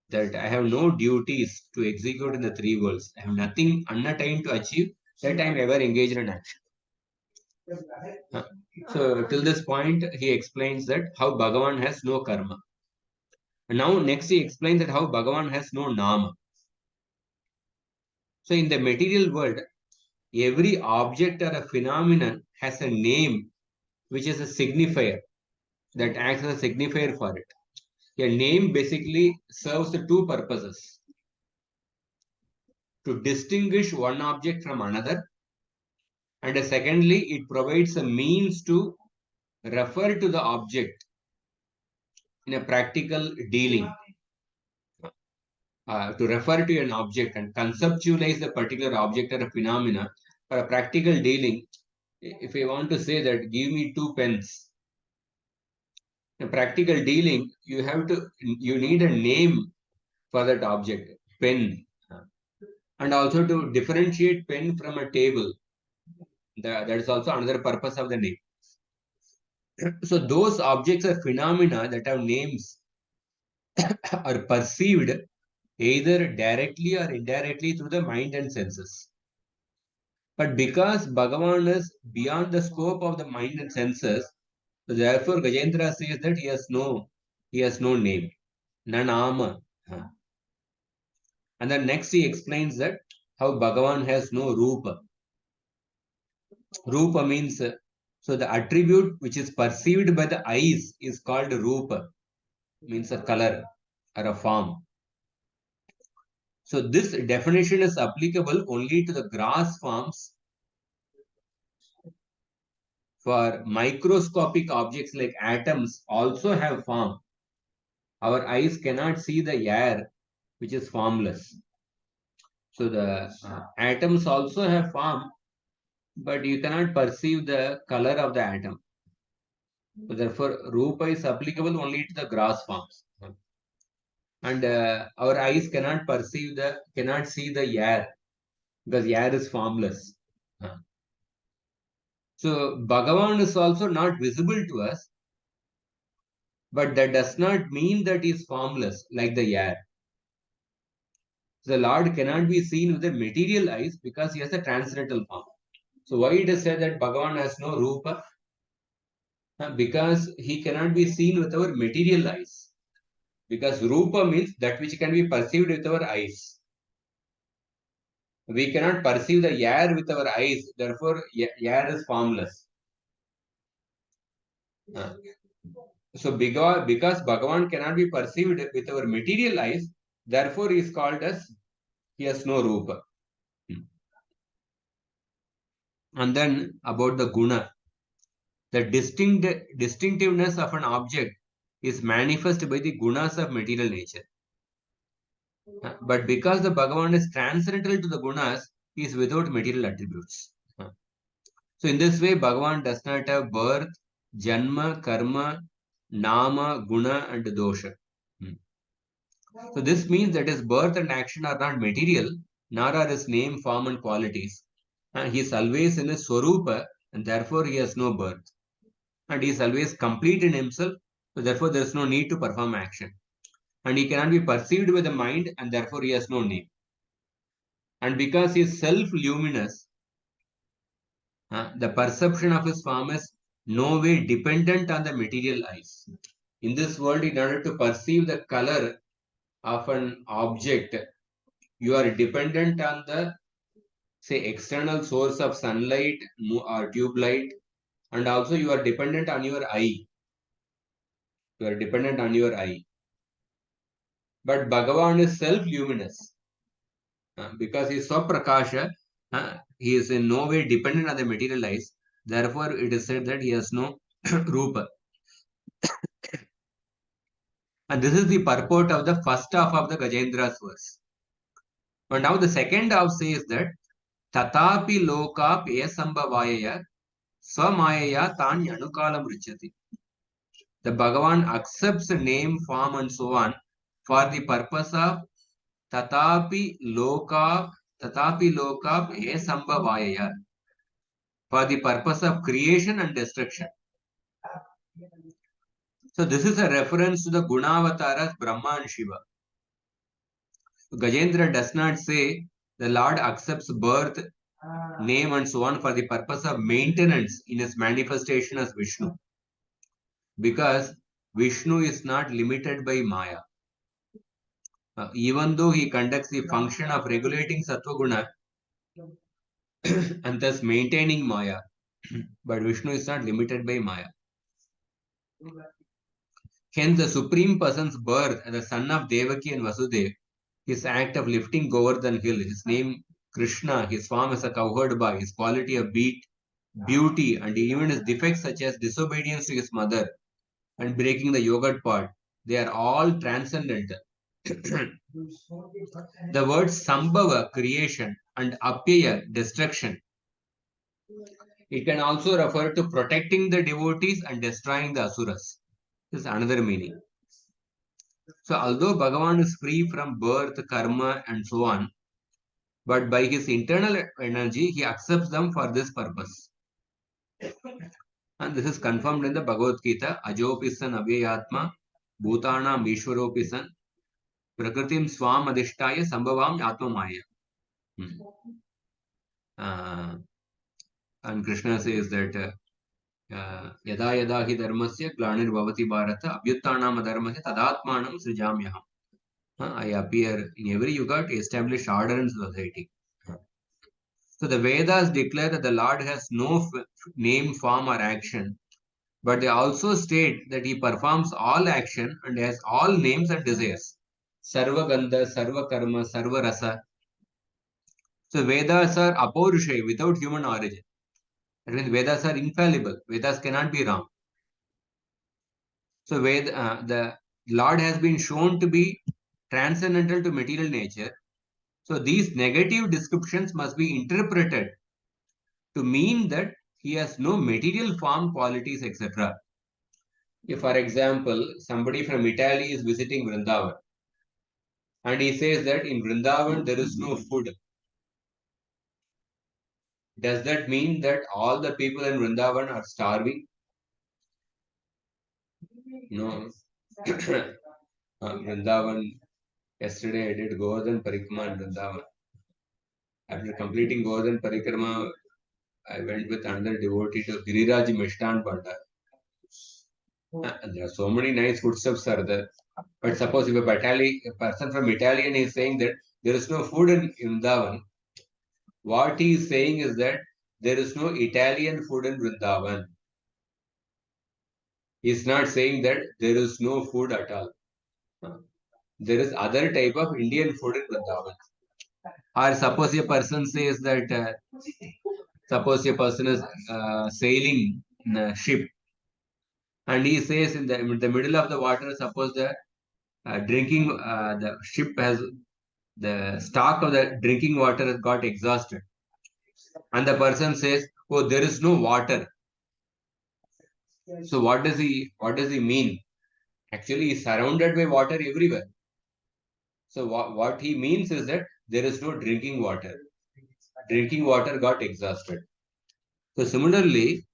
That I have no duties to execute in the three worlds. I have nothing unattained to achieve that I am ever engaged in action. So till this point, he explains that how Bhagavan has no karma. And now next he explains that how Bhagavan has no nama. So in the material world, every object or a phenomenon has a name which is a signifier that acts as a signifier for it. A name basically serves the two purposes: to distinguish one object from another, and secondly, it provides a means to refer to the object in a practical dealing. To refer to an object and conceptualize the particular object or a phenomena for a practical dealing. If I want to say that, give me two pens. In practical dealing, you need a name for that object, pen. And also to differentiate pen from a table. That is also another purpose of the name. So those objects or phenomena that have names are perceived either directly or indirectly through the mind and senses. But because Bhagavan is beyond the scope of the mind and senses, so therefore Gajendra says that he has no name, nanama. And then next he explains that how Bhagavan has no rupa. Rupa means, so the attribute which is perceived by the eyes is called Rupa, means a color or a form. So this definition is applicable only to the gross forms. For microscopic objects like atoms also have form. Our eyes cannot see the air, which is formless. So the atoms also have form, but you cannot perceive the color of the atom. So therefore, Rupa is applicable only to the gross forms. And our eyes cannot see the air, because air is formless. So Bhagavan is also not visible to us, but that does not mean that he is formless like the air. The Lord cannot be seen with the material eyes because he has a transcendental form. So why it is said that Bhagavan has no Rupa? Because he cannot be seen with our material eyes. Because Rupa means that which can be perceived with our eyes. We cannot perceive the air with our eyes, therefore air is formless. So because Bhagavan cannot be perceived with our material eyes, therefore he is called as, he has no Rupa. And then about the Guna. The distinctiveness of an object is manifest by the gunas of material nature. But because the Bhagavan is transcendental to the gunas, he is without material attributes. So in this way, Bhagavan does not have birth, janma, karma, nama, guna and dosha. So this means that his birth and action are not material, nor are his name, form and qualities. He is always in his swarupa, and therefore he has no birth. And he is always complete in himself, so therefore there is no need to perform action. And he cannot be perceived by the mind, and therefore he has no name. And because he is self-luminous, the perception of his form is no way dependent on the material eyes. In this world, in order to perceive the color of an object, you are dependent on the, say, external source of sunlight or tube light, and also you are dependent on your eye. You are dependent on your eye. But Bhagavan is self-luminous. Because he is Swaprakasha, he is in no way dependent on the material eyes. Therefore, it is said that he has no Rupa. And this is the purport of the first half of the Gajendra's verse. And now the second half says that Tatapi Lokap Esambhavaya Swamayaya Tan Anukalam Richati. The Bhagavan accepts the name, form, and so on for the purpose of Tatapi Lokap Esambhavaya, for the purpose of creation and destruction. So this is a reference to the Gunavataras Brahma and Shiva. Gajendra does not say the Lord accepts birth, name and so on for the purpose of maintenance in his manifestation as Vishnu. Because Vishnu is not limited by Maya. Even though he conducts the function of regulating Sattva Guna and thus maintaining Maya, but Vishnu is not limited by Maya. Hence, the Supreme Person's birth as the son of Devaki and Vasudeva, his act of lifting Govardhan hill, his name Krishna, his form as a cowherd boy, his quality of beauty, and even his defects such as disobedience to his mother and breaking the yogurt pot, they are all transcendental. The word Sambhava, creation, and Apyaya, destruction, it can also refer to protecting the devotees and destroying the asuras. This is another meaning. So although Bhagavan is free from birth, karma and so on, but by his internal energy, he accepts them for this purpose. And this is confirmed in the Bhagavad Gita, Ajopisan Avyayatma, Bhutanam Vishwaropisan, Prakritim Swam Adhishtaya Sambhavam Atma Maya. And Krishna says that Yada Yada Hi Dharmasya Glanir Bhavati Bharata Abhyuttanam Dharmasya Tadatmanam Srijamyaham. I appear in every yuga to establish order in society. So the Vedas declare that the Lord has no name, form, or action, but they also state that he performs all action and has all names and desires. Sarva Gandha, Sarva Karma, Sarva Rasa. So Vedas are apaurushay, without human origin. That means Vedas are infallible. Vedas cannot be wrong. So the Lord has been shown to be transcendental to material nature. So these negative descriptions must be interpreted to mean that he has no material form, qualities, etc. If, for example, somebody from Italy is visiting Vrindavan and he says that in Vrindavan there is no food, does that mean that all the people in Vrindavan are starving? No. Vrindavan, yesterday I did Govardhan Parikrama in Vrindavan. After completing Govardhan Parikrama, I went with another devotee to Giriraj Mishtan Bhandar. There are so many nice foodstuffs are there. But suppose if a person from Italian is saying that there is no food in Vrindavan, what he is saying is that there is no Italian food in Vrindavan. He is not saying that there is no food at all. There is other type of Indian food in Vrindavan. Or suppose a person says that, suppose a person is sailing in a ship and he says in the middle of the water, suppose the the ship has the stock of the drinking water has got exhausted and the person says, oh, there is no water. So what does he mean? Actually, he's surrounded by water everywhere. So what he means is that there is no drinking water. Drinking water got exhausted. So similarly,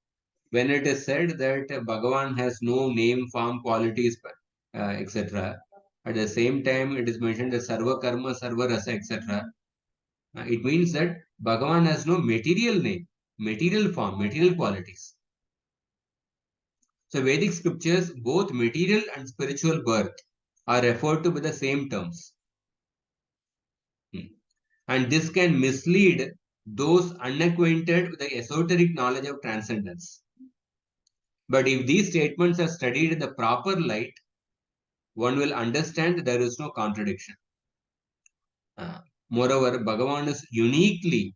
when it is said that Bhagavan has no name, form, qualities, etc., at the same time it is mentioned that Sarva Karma, Sarva Rasa, etc., it means that Bhagavan has no material name, material form, material qualities. So Vedic scriptures, both material and spiritual birth, are referred to by the same terms. And this can mislead those unacquainted with the esoteric knowledge of transcendence. But if these statements are studied in the proper light, one will understand that there is no contradiction. Moreover, Bhagavan is uniquely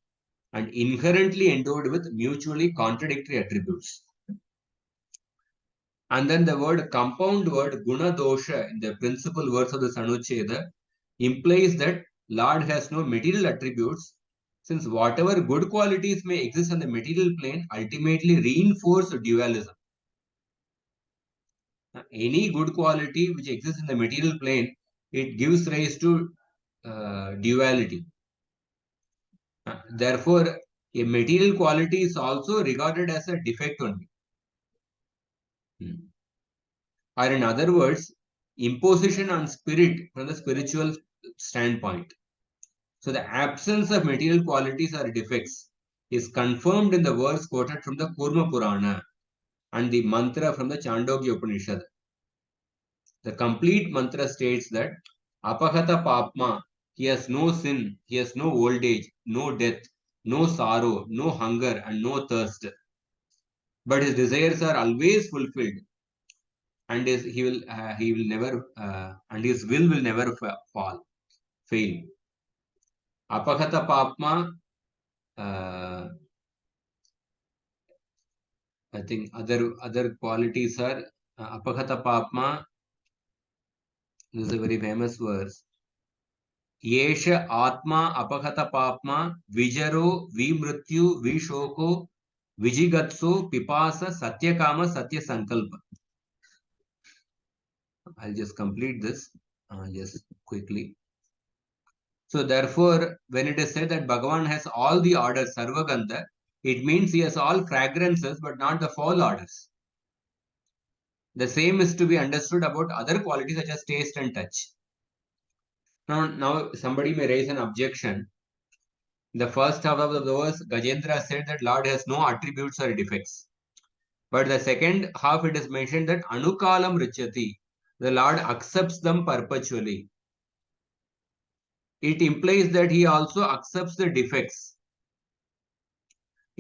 and inherently endowed with mutually contradictory attributes. And then the compound word guna dosha in the principal verse of the anuccheda implies that Lord has no material attributes, since whatever good qualities may exist on the material plane ultimately reinforce dualism. Any good quality which exists in the material plane, it gives rise to duality. Therefore, a material quality is also regarded as a defect only. Or in other words, imposition on spirit from the spiritual standpoint. So the absence of material qualities or defects is confirmed in the verse quoted from the Kurma Purana and the mantra from the Chandogya Upanishad. The complete mantra states that Apahata Papma, he has no sin, he has no old age, no death, no sorrow, no hunger, and no thirst. But his desires are always fulfilled, and he will never and his will never fail. Apahata Papma, I think other qualities are Apahata Papma. This is a very famous verse. Yesha Atma Apahata Papma Vijaro Vimrityu Vishoko Vijigatso Pipasa Satyakama Satya Sankalpa. I'll just complete this just quickly. So therefore, when it is said that Bhagavan has all the orders, Sarvagandha, it means he has all fragrances but not the four orders. The same is to be understood about other qualities such as taste and touch. Now somebody may raise an objection. The first half of the verse, Gajendra said that Lord has no attributes or defects. But the second half, it is mentioned that Anukalam Richati, the Lord accepts them perpetually. It implies that he also accepts the defects.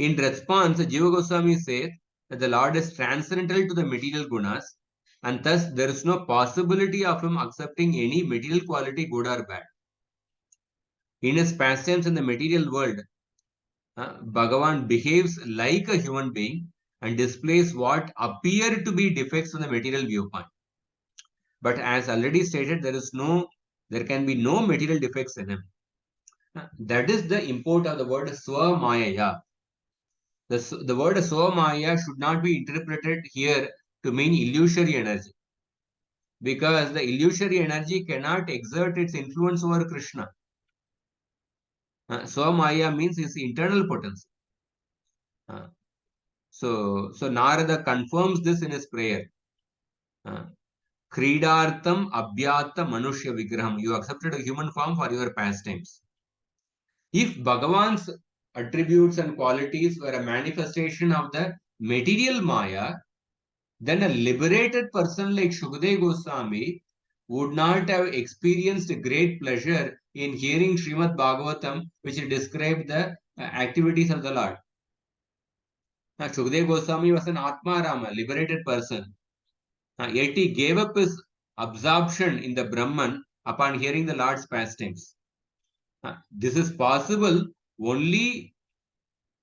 In response, Jiva Goswami says that the Lord is transcendental to the material gunas, and thus there is no possibility of him accepting any material quality, good or bad. In his pastimes in the material world, Bhagavan behaves like a human being and displays what appear to be defects from the material viewpoint. But as already stated, there can be no material defects in him. That is the import of the word Swamaya. The word Swamaya should not be interpreted here to mean illusory energy, because the illusory energy cannot exert its influence over Krishna. Swamaya means his internal potency. So Narada confirms this in his prayer. Kridartham abhyata manushya vigraham. You accepted a human form for your pastimes. If Bhagavan's attributes and qualities were a manifestation of the material Maya, then a liberated person like Shukdev Goswami would not have experienced great pleasure in hearing Srimad Bhagavatam, which described the activities of the Lord. Now, Shukdev Goswami was an Atma Rama, liberated person. Yet he gave up his absorption in the Brahman upon hearing the Lord's pastimes. This is possible only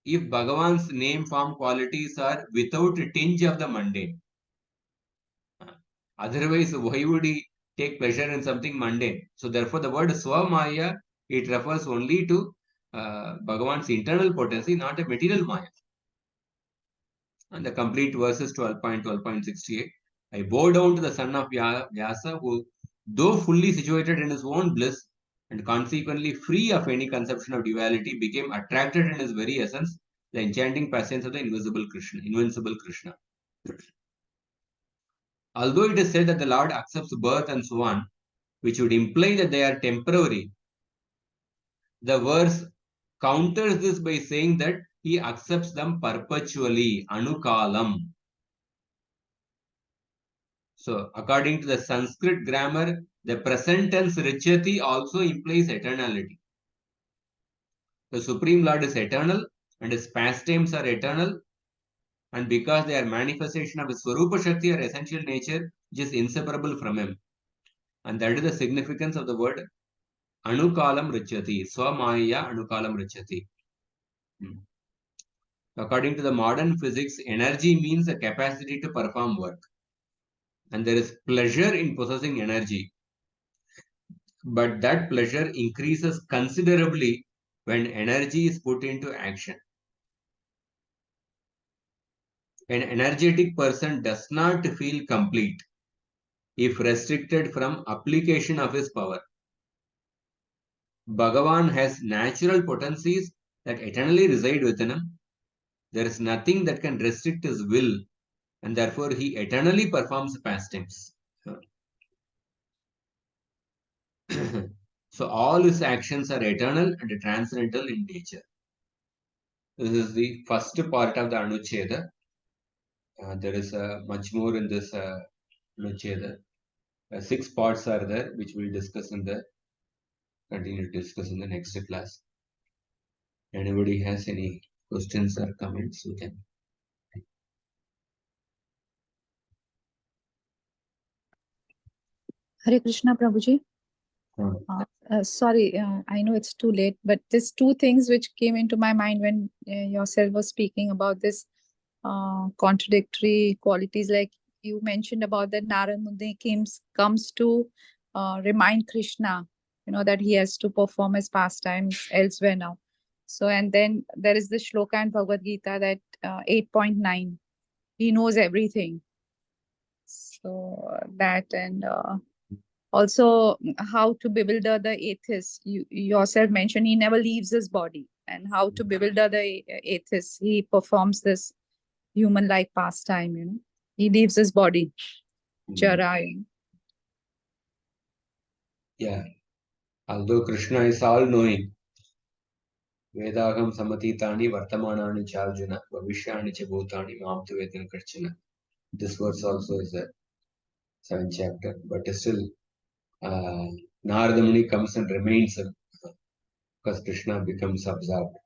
if Bhagavan's name form qualities are without a tinge of the mundane. Otherwise, why would he take pleasure in something mundane? So therefore, the word Swamaya, it refers only to Bhagavan's internal potency, not a material Maya. And the complete verse is 12.12.68. I bow down to the son of Vyasa, who, though fully situated in his own bliss and consequently free of any conception of duality, became attracted in his very essence, the enchanting presence of the invincible Krishna. Although it is said that the Lord accepts birth and so on, which would imply that they are temporary, the verse counters this by saying that he accepts them perpetually, anukalam. So, according to the Sanskrit grammar, the present tense richati also implies eternality. The Supreme Lord is eternal and his pastimes are eternal, and because they are manifestation of his Swarupa Shakti or essential nature, which is inseparable from him. And that is the significance of the word anukalam richati, swamaya anukalam richati. According to the modern physics, energy means the capacity to perform work. And there is pleasure in possessing energy. But that pleasure increases considerably when energy is put into action. An energetic person does not feel complete if restricted from application of his power. Bhagavan has natural potencies that eternally reside within him. There is nothing that can restrict his will, and therefore he eternally performs pastimes. So all his actions are eternal and transcendental in nature. This is the first part of the anuccheda. There is much more in this anuccheda. 6 parts are there, which we'll continue to discuss in the next class. Anybody has any questions or comments, you can. Hare Krishna, Prabhuji. Sorry, I know it's too late, but there's two things which came into my mind when yourself was speaking about this contradictory qualities. Like you mentioned about that Narad Muni comes to remind Krishna, that he has to perform his pastimes elsewhere now. So, and then there is the shloka in Bhagavad Gita that 8.9, he knows everything. So that, and also how to bewilder the atheist. You yourself mentioned he never leaves his body, and how to bewilder the atheist. He performs this human-like pastime. He leaves his body. Jara. Yeah. Although Krishna is all-knowing, Vedagam samatitani vartamanani charjuna bhavishyani cha bhutani mam tu vedana karchana. This verse also is a 7th chapter, but still Narada Muni comes and remains because Krishna becomes absorbed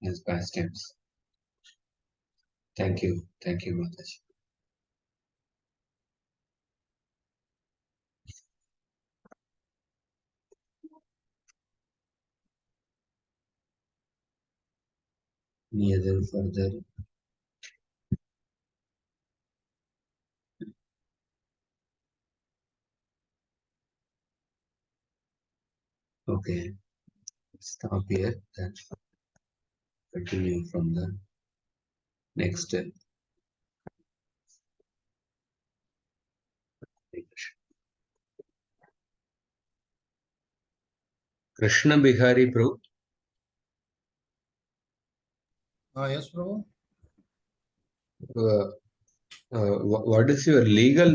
in his pastimes. Thank you. Thank you, Mataji. Any other further? Okay. Stop here. Then continue from the next. Krishna Bihari Prabhu. Yes, Prabhu. What is your legal name?